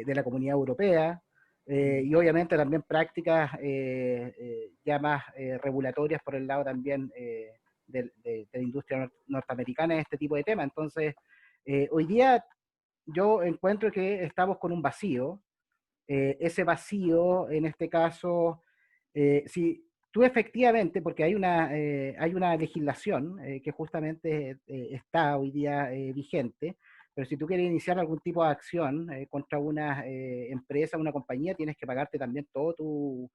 la Comunidad Europea, y obviamente también prácticas ya más regulatorias por el lado también de la industria norteamericana en este tipo de temas. Entonces, hoy día yo encuentro que estamos con un vacío. Ese vacío, en este caso, si tú efectivamente, porque hay una legislación que justamente está hoy día vigente, pero si tú quieres iniciar algún tipo de acción contra una empresa, una compañía, tienes que pagarte también todo tu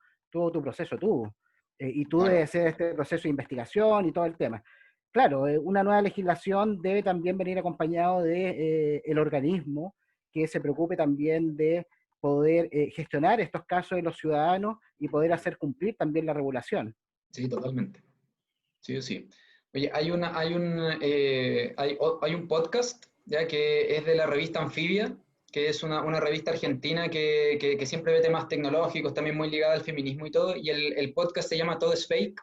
proceso tú. Y tú debes hacer este proceso de investigación y todo el tema. Claro, una nueva legislación debe también venir acompañado de el organismo que se preocupe también de poder gestionar estos casos de los ciudadanos y poder hacer cumplir también la regulación. Sí, totalmente. Sí, sí. Oye, hay un podcast ya que es de la revista Anfibia, que es una revista argentina que siempre ve temas tecnológicos, también muy ligada al feminismo y todo, y el podcast se llama Todo es Fake.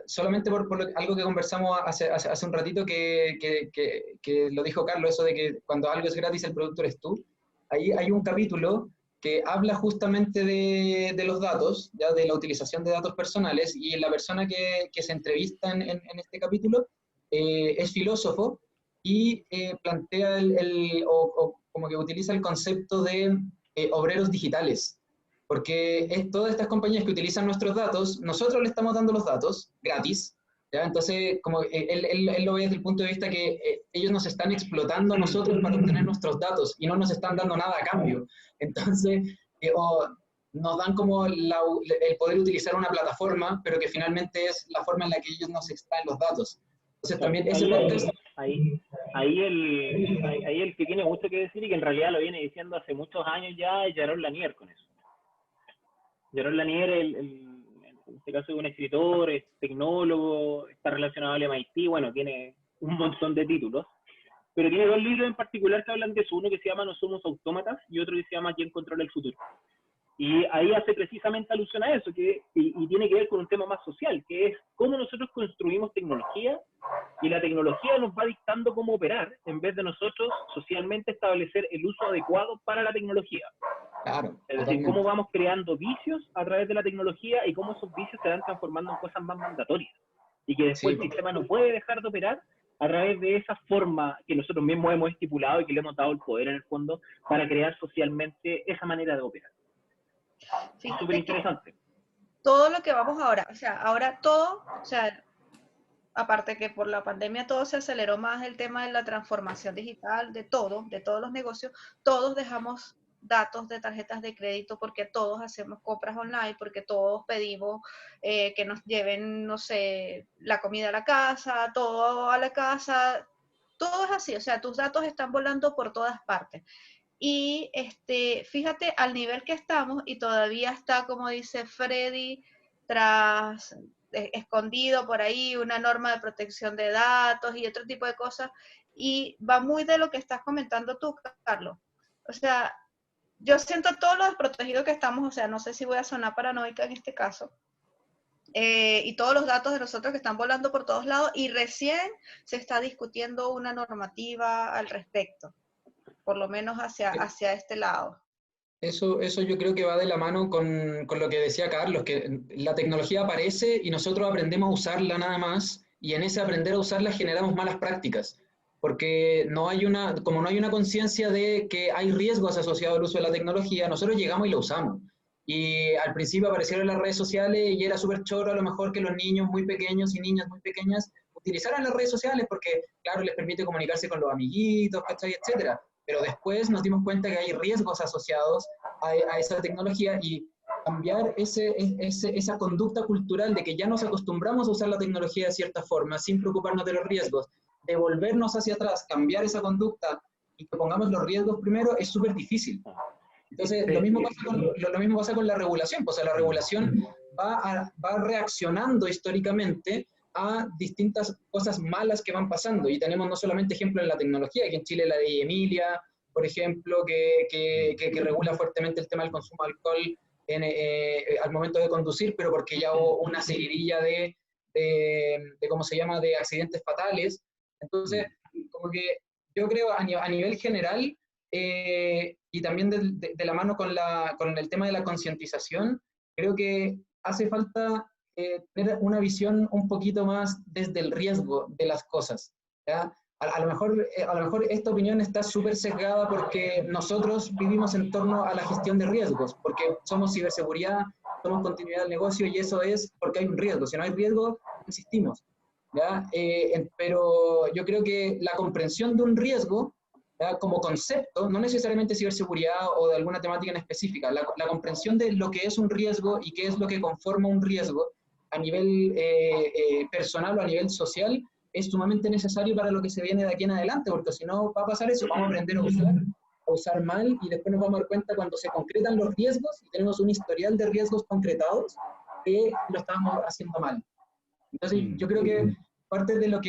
Solamente por algo que conversamos hace un ratito que lo dijo Carlos, eso de que cuando algo es gratis el producto eres tú. Ahí hay un capítulo que habla justamente de los datos, ya de la utilización de datos personales, y la persona que se entrevista en este capítulo es filósofo y plantea o como que utiliza el concepto de obreros digitales, porque todas estas compañías que utilizan nuestros datos, nosotros le estamos dando los datos gratis, ¿ya? Entonces, como él lo ve desde el punto de vista que ellos nos están explotando a nosotros para obtener nuestros datos y no nos están dando nada a cambio. Entonces, nos dan como el poder utilizar una plataforma, pero que finalmente es la forma en la que ellos nos extraen los datos. Entonces, también ese podcast... Ahí el que tiene mucho que decir y que en realidad lo viene diciendo hace muchos años ya es Jaron Lanier con eso. Jaron Lanier, en este caso es un escritor, es tecnólogo, está relacionado al MIT, bueno, tiene un montón de títulos, pero tiene 2 libros en particular que hablan de eso, uno que se llama No somos autómatas y otro que se llama ¿Quién controla el futuro? Y ahí hace precisamente alusión a eso, y tiene que ver con un tema más social, que es cómo nosotros construimos tecnología, y la tecnología nos va dictando cómo operar, en vez de nosotros socialmente establecer el uso adecuado para la tecnología. Claro, es decir, cómo vamos creando vicios a través de la tecnología y cómo esos vicios se van transformando en cosas más mandatorias. Y que después el sistema no puede dejar de operar a través de esa forma que nosotros mismos hemos estipulado y que le hemos dado el poder en el fondo para crear socialmente esa manera de operar. Súper interesante. Todo lo que vamos ahora, o sea, ahora todo, o sea, aparte que por la pandemia todo se aceleró más el tema de la transformación digital, de todos los negocios, todos dejamos datos de tarjetas de crédito porque todos hacemos compras online, porque todos pedimos que nos lleven, no sé, la comida a la casa, todo a la casa, todo es así, o sea, tus datos están volando por todas partes. Y fíjate al nivel que estamos y todavía está, como dice Freddy, tras escondido por ahí una norma de protección de datos y otro tipo de cosas, y va muy de lo que estás comentando tú, Carlos. O sea, yo siento todo lo desprotegido que estamos, o sea, no sé si voy a sonar paranoica en este caso, y todos los datos de nosotros que están volando por todos lados, y recién se está discutiendo una normativa al respecto, por lo menos hacia este lado. Eso yo creo que va de la mano con lo que decía Carlos, que la tecnología aparece y nosotros aprendemos a usarla nada más, y en ese aprender a usarla generamos malas prácticas, porque como no hay una conciencia de que hay riesgos asociados al uso de la tecnología, nosotros llegamos y la usamos. Y al principio aparecieron las redes sociales y era súper choro a lo mejor que los niños muy pequeños y niñas muy pequeñas utilizaran las redes sociales porque, claro, les permite comunicarse con los amiguitos, ¿cachai? Etcétera. Pero después nos dimos cuenta que hay riesgos asociados a esa tecnología, y cambiar esa conducta cultural de que ya nos acostumbramos a usar la tecnología de cierta forma sin preocuparnos de los riesgos, devolvernos hacia atrás, cambiar esa conducta y que pongamos los riesgos primero es súper difícil. Entonces, lo mismo pasa con la regulación. Pues, o sea, la regulación va reaccionando históricamente a distintas cosas malas que van pasando, y tenemos no solamente ejemplos en la tecnología, aquí en Chile la ley Emilia, por ejemplo, que regula fuertemente el tema del consumo de alcohol al momento de conducir, pero porque ya hubo una seguidilla de ¿cómo se llama?, de accidentes fatales. Entonces, como que yo creo a nivel general, y también de la mano con el tema de la concientización, creo que hace falta tener una visión un poquito más desde el riesgo de las cosas, ¿ya? A lo mejor esta opinión está súper sesgada porque nosotros vivimos en torno a la gestión de riesgos, porque somos ciberseguridad, somos continuidad del negocio, y eso es porque hay un riesgo. Si no hay riesgo, no existimos, ¿ya? Pero yo creo que la comprensión de un riesgo, ¿ya?, como concepto, no necesariamente ciberseguridad o de alguna temática en específica, la comprensión de lo que es un riesgo y qué es lo que conforma un riesgo a nivel personal o a nivel social, es sumamente necesario para lo que se viene de aquí en adelante, porque si no va a pasar eso, vamos a aprender a usar mal, y después nos vamos a dar cuenta cuando se concretan los riesgos y tenemos un historial de riesgos concretados que lo estábamos haciendo mal. Entonces, yo creo que parte de lo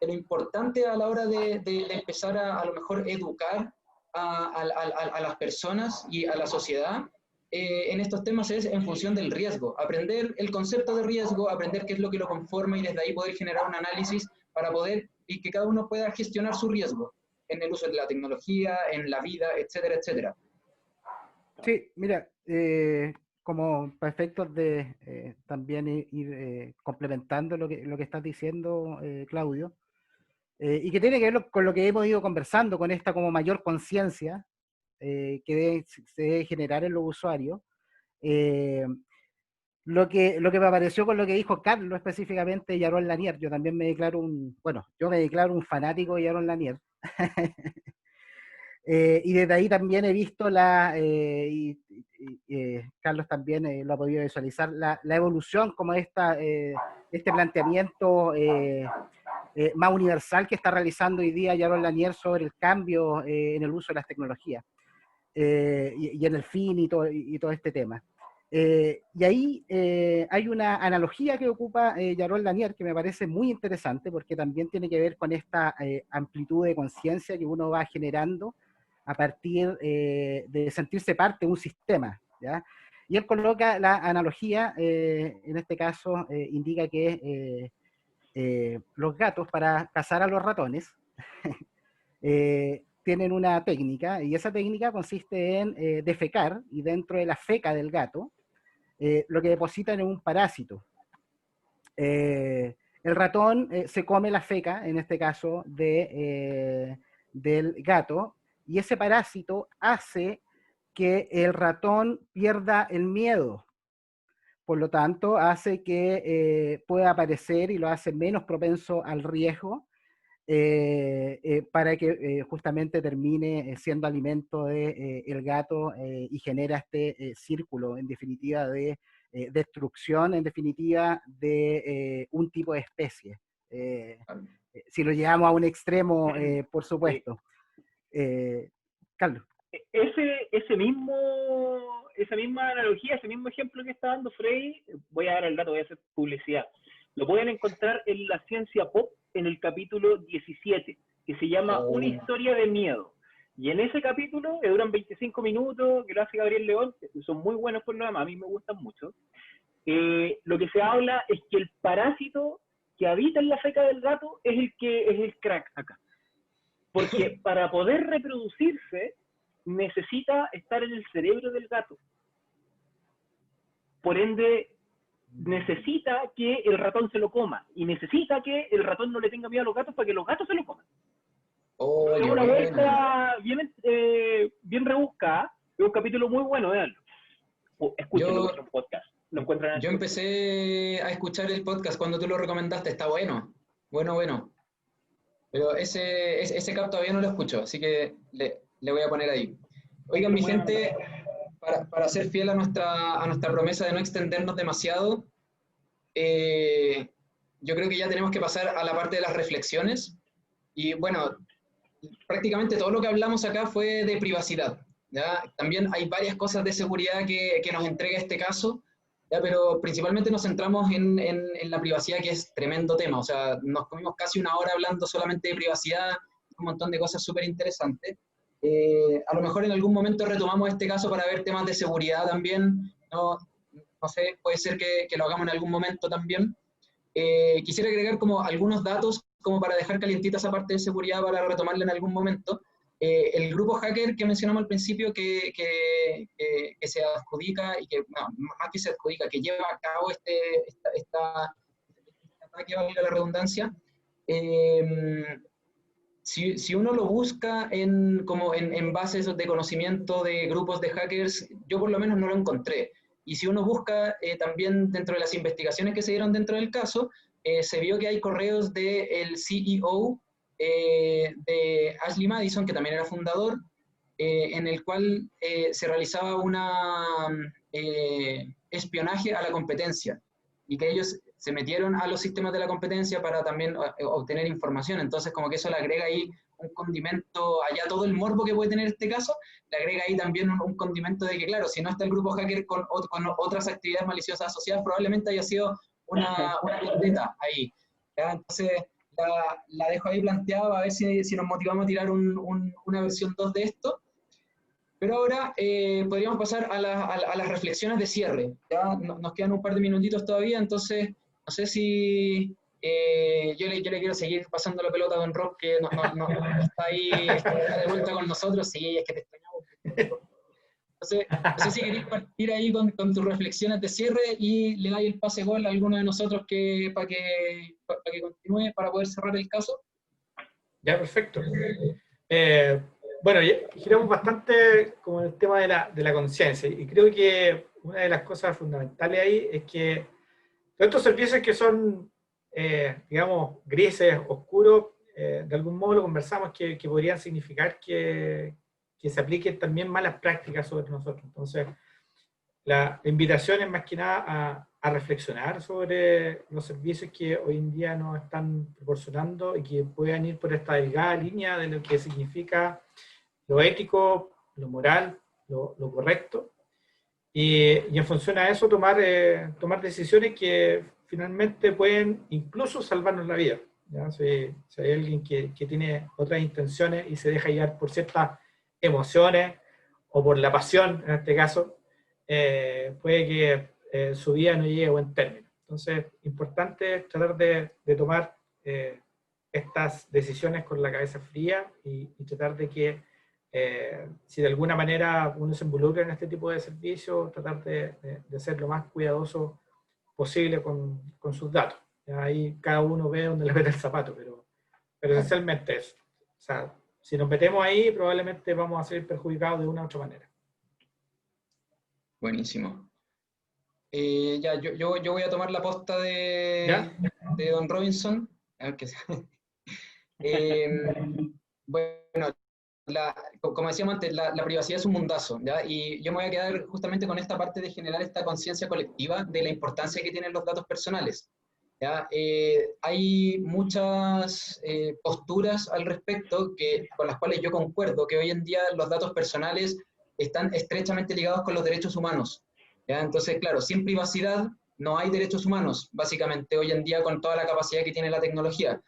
importante a la hora de empezar a lo mejor educar a las personas y a la sociedad en estos temas es en función del riesgo, aprender el concepto de riesgo, aprender qué es lo que lo conforma, y desde ahí poder generar un análisis para poder, y que cada uno pueda gestionar su riesgo. en el uso de la tecnología, en la vida, etcétera, etcétera. Sí, mira, como para efectos de también ir complementando lo que estás diciendo, Claudio, y que tiene que ver con lo que hemos ido conversando, con esta como mayor conciencia se debe generar en los usuarios. Lo que me pareció con lo que dijo Carlos específicamente, Yaron Lanier, yo también me declaro yo me declaro un fanático de Yaron Lanier. Y desde ahí también he visto Carlos también lo ha podido visualizar, la evolución como este planteamiento más universal que está realizando hoy día Yaron Lanier sobre el cambio en el uso de las tecnologías y en el fin y todo este tema. Y ahí hay una analogía que ocupa Yaron Lanier que me parece muy interesante porque también tiene que ver con esta amplitud de conciencia que uno va generando a partir de sentirse parte de un sistema, ¿ya? Y él coloca la analogía, en este caso indica que los gatos para cazar a los ratones tienen una técnica, y esa técnica consiste en defecar, y dentro de la feca del gato, lo que depositan en un parásito. El ratón se come la feca, en este caso, del gato, y ese parásito hace que el ratón pierda el miedo. Por lo tanto, hace que pueda aparecer y lo hace menos propenso al riesgo para que justamente termine siendo alimento del gato y genera este círculo, en definitiva, de destrucción, en definitiva, de un tipo de especie. Si lo llevamos a un extremo, por supuesto. Carlos. Esa misma analogía, ese mismo ejemplo que está dando Frey, voy a dar el dato, voy a hacer publicidad. Lo pueden encontrar en La Ciencia Pop en el capítulo 17, que se llama Una historia de miedo. Y en ese capítulo, que duran 25 minutos, que lo hace Gabriel León, que son muy buenos por lo demás, a mí me gustan mucho, lo que se habla es que el parásito que habita en la feca del gato es el crack acá. Porque para poder reproducirse, necesita estar en el cerebro del gato. Por ende, necesita que el ratón se lo coma. Y necesita que el ratón no le tenga miedo a los gatos para que los gatos se lo coman. Es una vuelta bien rebuscada. Es un capítulo muy bueno, veanlo. Escúchenlo en un podcast. Lo encuentran en yo empecé a escuchar el podcast cuando tú lo recomendaste. Está bueno. Bueno. Pero ese cap todavía no lo escucho, así que le voy a poner ahí. Oigan, mi gente, para ser fiel a nuestra promesa de no extendernos demasiado, yo creo que ya tenemos que pasar a la parte de las reflexiones. Y bueno, prácticamente todo lo que hablamos acá fue de privacidad, ¿ya? También hay varias cosas de seguridad que nos entrega este caso, ¿ya? Pero principalmente nos centramos en la privacidad, que es tremendo tema. O sea, nos comimos casi una hora hablando solamente de privacidad, un montón de cosas súper interesantes. A lo mejor en algún momento retomamos este caso para ver temas de seguridad también, no sé, puede ser que lo hagamos en algún momento también. Quisiera agregar como algunos datos como para dejar calientita esa parte de seguridad para retomarla en algún momento. El grupo hacker que mencionamos al principio que se adjudica y que, no, más que se adjudica, que lleva a cabo este ataque, valga la redundancia, si uno lo busca en bases de conocimiento de grupos de hackers, yo por lo menos no lo encontré. Y si uno busca también dentro de las investigaciones que se dieron dentro del caso, se vio que hay correos del CEO de Ashley Madison, que también era fundador, en el cual se realizaba una espionaje a la competencia, y que ellos se metieron a los sistemas de la competencia para también obtener información. Entonces, como que eso le agrega ahí un condimento, allá todo el morbo que puede tener este caso, le agrega ahí también un condimento de que, claro, si no está el grupo hacker con otras actividades maliciosas asociadas, probablemente haya sido una vendetta ahí, ¿ya? Entonces, la dejo ahí planteada, a ver si nos motivamos a tirar una versión 2 de esto. Pero ahora podríamos pasar a las reflexiones de cierre. Ya nos quedan un par de minutitos todavía, entonces no sé si yo le quiero seguir pasando la pelota a Don Rob, que no está ahí, está de vuelta con nosotros. Sí, es que te extrañamos. Entonces, no sé si queréis partir ahí con tus reflexiones de cierre y le dais el pase gol a alguno de nosotros para que continúe, para poder cerrar el caso. Ya, perfecto. Bueno, ya giramos bastante con el tema de la conciencia, y creo que una de las cosas fundamentales ahí es que todos estos servicios que son, digamos, grises, oscuros, de algún modo lo conversamos que podrían significar que se apliquen también malas prácticas sobre nosotros. Entonces, la invitación es más que nada a reflexionar sobre los servicios que hoy en día nos están proporcionando y que puedan ir por esta delgada línea de lo que significa lo ético, lo moral, lo correcto, y en función a eso tomar decisiones que finalmente pueden incluso salvarnos la vida. ¿Ya? Si hay alguien que tiene otras intenciones y se deja guiar por ciertas emociones o por la pasión, en este caso, puede que su vida no llegue a buen término. Entonces, importante tratar de tomar estas decisiones con la cabeza fría y tratar de que si de alguna manera uno se involucra en este tipo de servicios, tratar de ser lo más cuidadoso posible con sus datos. ¿Ya? Ahí cada uno ve dónde le mete el zapato, pero esencialmente eso. O sea, si nos metemos ahí, probablemente vamos a ser perjudicados de una u otra manera. Buenísimo. Ya, yo voy a tomar la posta de Don Robinson. A ver qué bueno, como decíamos antes, la privacidad es un mundazo, ¿ya? Y yo me voy a quedar justamente con esta parte de generar esta conciencia colectiva de la importancia que tienen los datos personales, ¿ya? Hay muchas posturas al respecto con las cuales yo concuerdo, que hoy en día los datos personales están estrechamente ligados con los derechos humanos, ¿ya? Entonces, claro, sin privacidad no hay derechos humanos, básicamente, hoy en día con toda la capacidad que tiene la tecnología.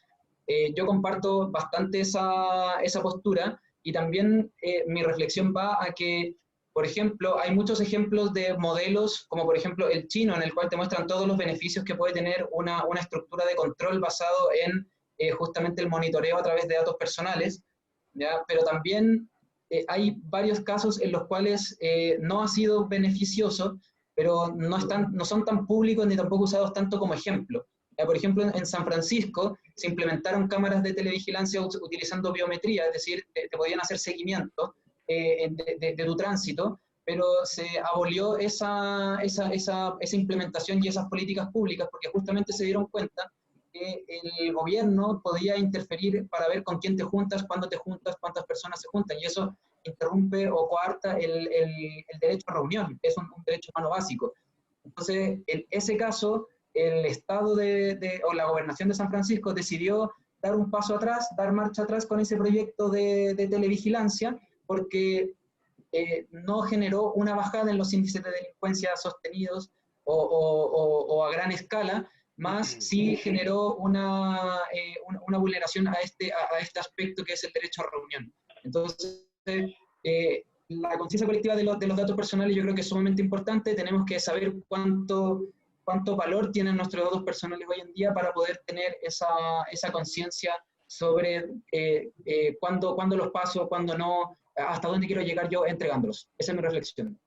Yo comparto bastante esa postura, y también mi reflexión va a que, por ejemplo, hay muchos ejemplos de modelos, como por ejemplo el chino, en el cual te muestran todos los beneficios que puede tener una estructura de control basado en justamente el monitoreo a través de datos personales, ¿ya? Pero también hay varios casos en los cuales no ha sido beneficioso, pero no son tan públicos ni tampoco usados tanto como ejemplo. Por ejemplo, en San Francisco se implementaron cámaras de televigilancia utilizando biometría, es decir, te podían hacer seguimiento de tu tránsito, pero se abolió esa implementación y esas políticas públicas porque justamente se dieron cuenta que el gobierno podía interferir para ver con quién te juntas, cuándo te juntas, cuántas personas se juntan, y eso interrumpe o coarta el derecho a reunión, que es un derecho humano básico. Entonces, en ese caso, el Estado o la Gobernación de San Francisco decidió dar un paso atrás, dar marcha atrás con ese proyecto de televigilancia, porque no generó una bajada en los índices de delincuencia sostenidos o a gran escala, más sí generó una vulneración a este aspecto que es el derecho a reunión. Entonces, la conciencia colectiva de los datos personales yo creo que es sumamente importante. Tenemos que saber cuánto valor tienen nuestros datos personales hoy en día para poder tener esa conciencia sobre cuándo los paso, cuándo no, hasta dónde quiero llegar yo entregándolos. Esa es mi reflexión.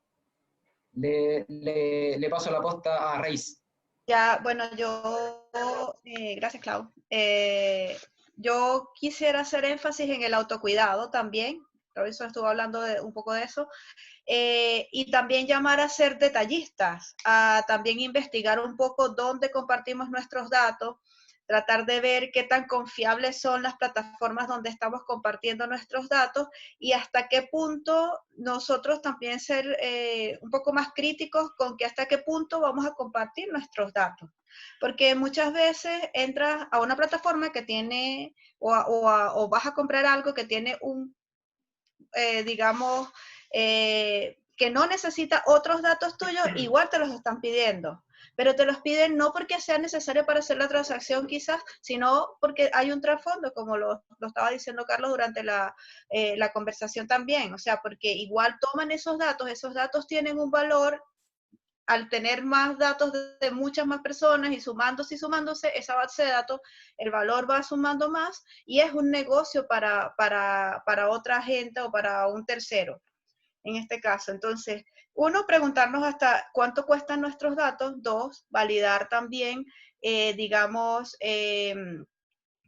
Le paso la posta a Reis. Ya, bueno, gracias, Clau. Yo quisiera hacer énfasis en el autocuidado también. Robinson estuvo hablando un poco de eso. Y también llamar a ser detallistas, a también investigar un poco dónde compartimos nuestros datos, tratar de ver qué tan confiables son las plataformas donde estamos compartiendo nuestros datos y hasta qué punto nosotros también ser un poco más críticos con que hasta qué punto vamos a compartir nuestros datos. Porque muchas veces entras a una plataforma que tiene, o vas a comprar algo que tiene digamos, que no necesita otros datos tuyos, igual te los están pidiendo. Pero te los piden no porque sea necesario para hacer la transacción quizás, sino porque hay un trasfondo, como lo estaba diciendo Carlos durante la conversación también. O sea, porque igual toman esos datos tienen un valor al tener más datos de muchas más personas y sumándose y sumándose, esa base de datos, el valor va sumando más y es un negocio para otra gente o para un tercero, en este caso. Entonces, uno, preguntarnos hasta cuánto cuestan nuestros datos. Dos, validar también, digamos,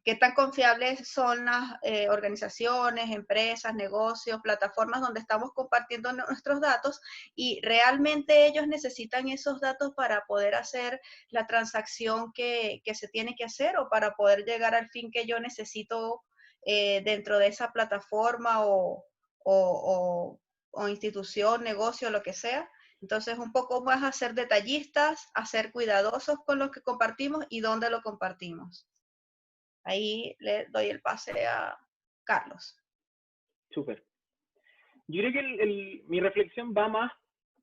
qué tan confiables son las organizaciones, empresas, negocios, plataformas donde estamos compartiendo nuestros datos y realmente ellos necesitan esos datos para poder hacer la transacción que se tiene que hacer o para poder llegar al fin que yo necesito dentro de esa plataforma o institución, negocio, lo que sea. Entonces, un poco más a ser detallistas, a ser cuidadosos con lo que compartimos y dónde lo compartimos. Ahí le doy el pase a Carlos. Súper. Yo creo que mi reflexión va más,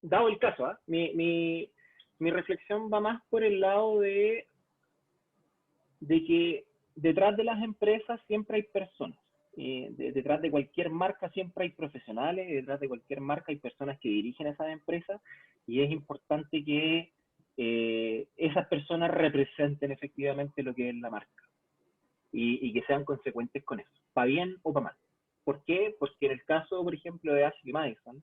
dado el caso, mi reflexión va más por el lado de que detrás de las empresas siempre hay personas. Detrás de cualquier marca siempre hay profesionales, detrás de cualquier marca hay personas que dirigen esas empresas y es importante que esas personas representen efectivamente lo que es la marca. Y que sean consecuentes con eso, para bien o para mal. ¿Por qué? Porque en el caso, por ejemplo, de Ashley Madison,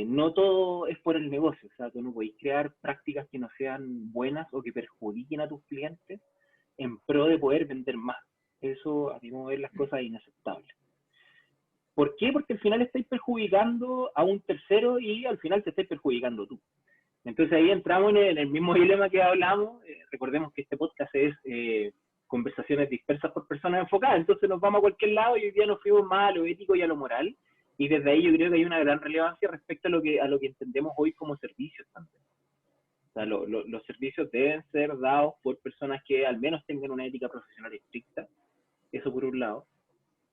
no todo es por el negocio. O sea, tú no podés crear prácticas que no sean buenas o que perjudiquen a tus clientes en pro de poder vender más. Eso, a mi modo de ver, las cosas es inaceptable. ¿Por qué? Porque al final estáis perjudicando a un tercero y al final te estáis perjudicando tú. Entonces ahí entramos en el mismo dilema que hablamos. Recordemos que este podcast es conversaciones dispersas por personas enfocadas, entonces nos vamos a cualquier lado y hoy día nos fuimos más a lo ético y a lo moral, y desde ahí yo creo que hay una gran relevancia respecto a lo que entendemos hoy como servicios también. O sea, los servicios deben ser dados por personas que al menos tengan una ética profesional estricta, eso por un lado,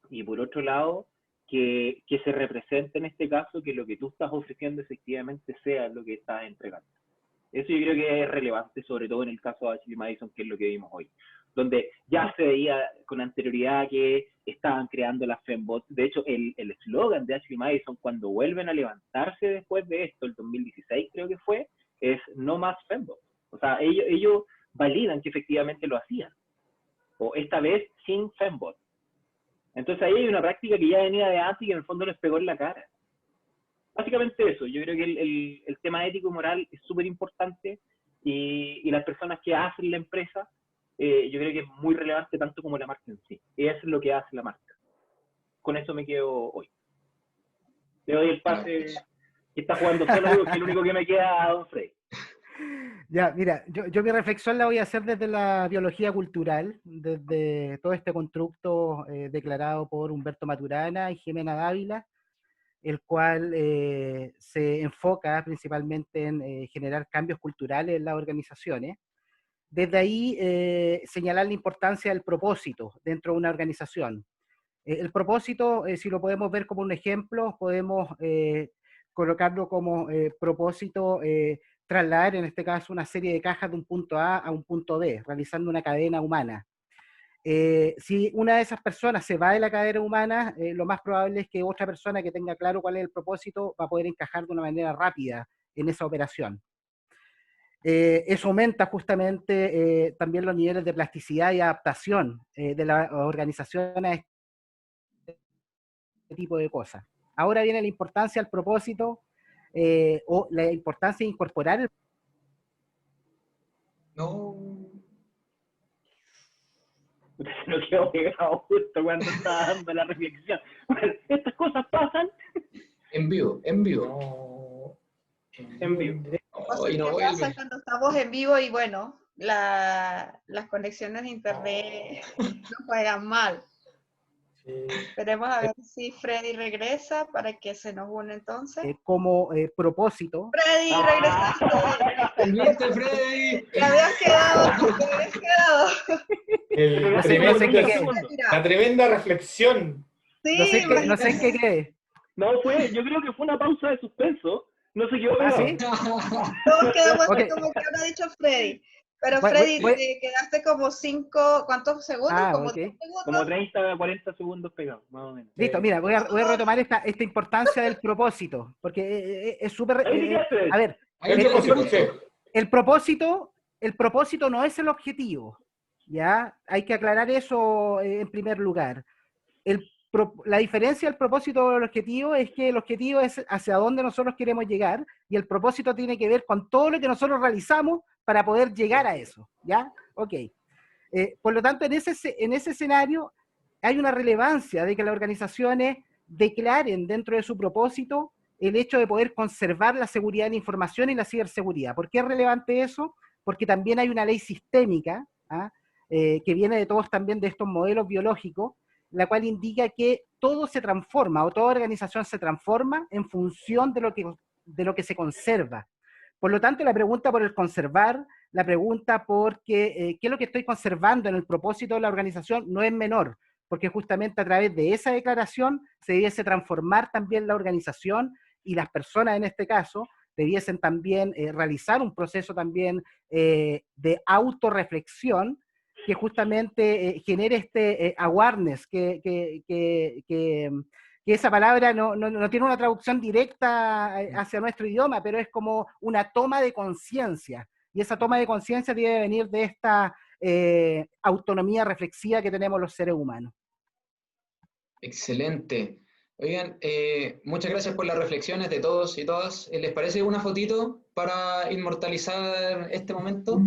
y por otro lado, que se represente en este caso que lo que tú estás ofreciendo efectivamente sea lo que estás entregando. Eso yo creo que es relevante, sobre todo en el caso de Ashley Madison, que es lo que vimos hoy, donde ya se veía con anterioridad que estaban creando las fembots. De hecho, el eslogan de Ashley Madison, cuando vuelven a levantarse después de esto, el 2016 creo que fue, es no más fembots. O sea, ellos validan que efectivamente lo hacían. O esta vez sin fembots. Entonces ahí hay una práctica que ya venía de antes y que en el fondo les pegó en la cara. Básicamente eso. Yo creo que el tema ético y moral es súper importante y las personas que hacen la empresa, yo creo que es muy relevante tanto como la marca en sí. Eso es lo que hace la marca. Con eso me quedo hoy. Le doy el pase que está jugando solo, que es el único que me queda a Don Frey. Ya, mira, yo mi reflexión la voy a hacer desde la biología cultural, desde todo este constructo declarado por Humberto Maturana y Jimena Dávila, el cual se enfoca principalmente en generar cambios culturales en las organizaciones. Desde ahí señalar la importancia del propósito dentro de una organización. El propósito, si lo podemos ver como un ejemplo, podemos colocarlo como propósito trasladar en este caso una serie de cajas de un punto A un punto B, realizando una cadena humana. Si una de esas personas se va de la cadena humana, lo más probable es que otra persona que tenga claro cuál es el propósito va a poder encajar de una manera rápida en esa operación. Eso aumenta justamente también los niveles de plasticidad y adaptación de la organización a este tipo de cosas. Ahora viene la importancia del propósito o la importancia de incorporar el... No. Se lo quedó pegado justo cuando estaba dando la reflexión. Bueno, estas cosas pasan En vivo, en vivo. No, en vivo. Ay, no ¿Qué pasa vuelve. cuando estamos en vivo y bueno, las conexiones de internet nos juegan mal? sí. Esperemos a ver si Freddy regresa para que se nos une entonces. como propósito. Freddy, regresaste. ¡Volviste, Freddy! Te habías quedado. El tremendo, la tremenda reflexión. Sí, No sé en qué quede. No, yo creo que fue una pausa de suspenso. No se quedó pegado. ¿Sí? todos quedamos Okay. como que habrá dicho Freddy. Pero Voy- Freddy, voy- te quedaste como 5, ¿cuántos segundos? Como ok. 10 segundos. Como 30, 40 segundos pegados, más o menos. Listo, mira, voy a retomar esta importancia del propósito, porque es súper... Ahí te quedaste. a ver, Hay un propósito. El propósito no es el objetivo, ¿ya? Hay que aclarar eso en primer lugar. La diferencia del propósito del objetivo es que el objetivo es hacia dónde nosotros queremos llegar y el propósito tiene que ver con todo lo que nosotros realizamos para poder llegar a eso, ¿ya? Ok. Por lo tanto, en ese escenario hay una relevancia de que las organizaciones declaren dentro de su propósito el hecho de poder conservar la seguridad de la información y la ciberseguridad. ¿Por qué es relevante eso? Porque también hay una ley sistémica, que viene de todos también de estos modelos biológicos, la cual indica que todo se transforma, o toda organización se transforma en función de lo que se conserva. Por lo tanto, la pregunta por el conservar, la pregunta por qué es lo que estoy conservando en el propósito de la organización no es menor, porque justamente a través de esa declaración se debiese transformar también la organización y las personas en este caso debiesen también realizar un proceso también de autorreflexión que justamente genere este awareness, que esa palabra no tiene una traducción directa hacia nuestro idioma, pero es como una toma de conciencia, y esa toma de conciencia debe venir de esta autonomía reflexiva que tenemos los seres humanos. Excelente. Oigan, muchas gracias por las reflexiones de todos y todas. ¿Les parece una fotito para inmortalizar este momento?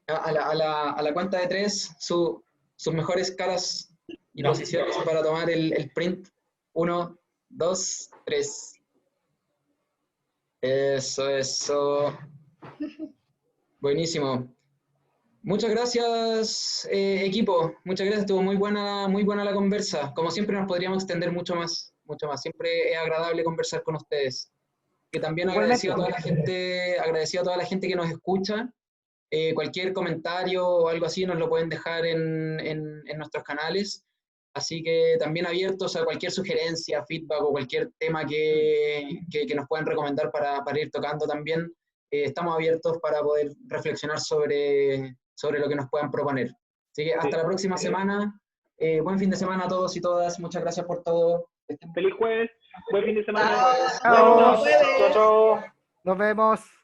A la cuenta de 3, sus mejores caras y posiciones para tomar el print. 1, 2, 3. Eso. Buenísimo. Muchas gracias, equipo. Muchas gracias, estuvo muy buena la conversa. Como siempre nos podríamos extender mucho más. Siempre es agradable conversar con ustedes. Que también agradecido a toda la gente que nos escucha. Cualquier comentario o algo así nos lo pueden dejar en nuestros canales. Así que también abiertos a cualquier sugerencia, feedback o cualquier tema que nos puedan recomendar para ir tocando también. Estamos abiertos para poder reflexionar sobre lo que nos puedan proponer. Así que hasta la próxima semana. Buen fin de semana a todos y todas. Muchas gracias por todo. Feliz jueves. Buen fin de semana. Chao. Chao. Nos vemos.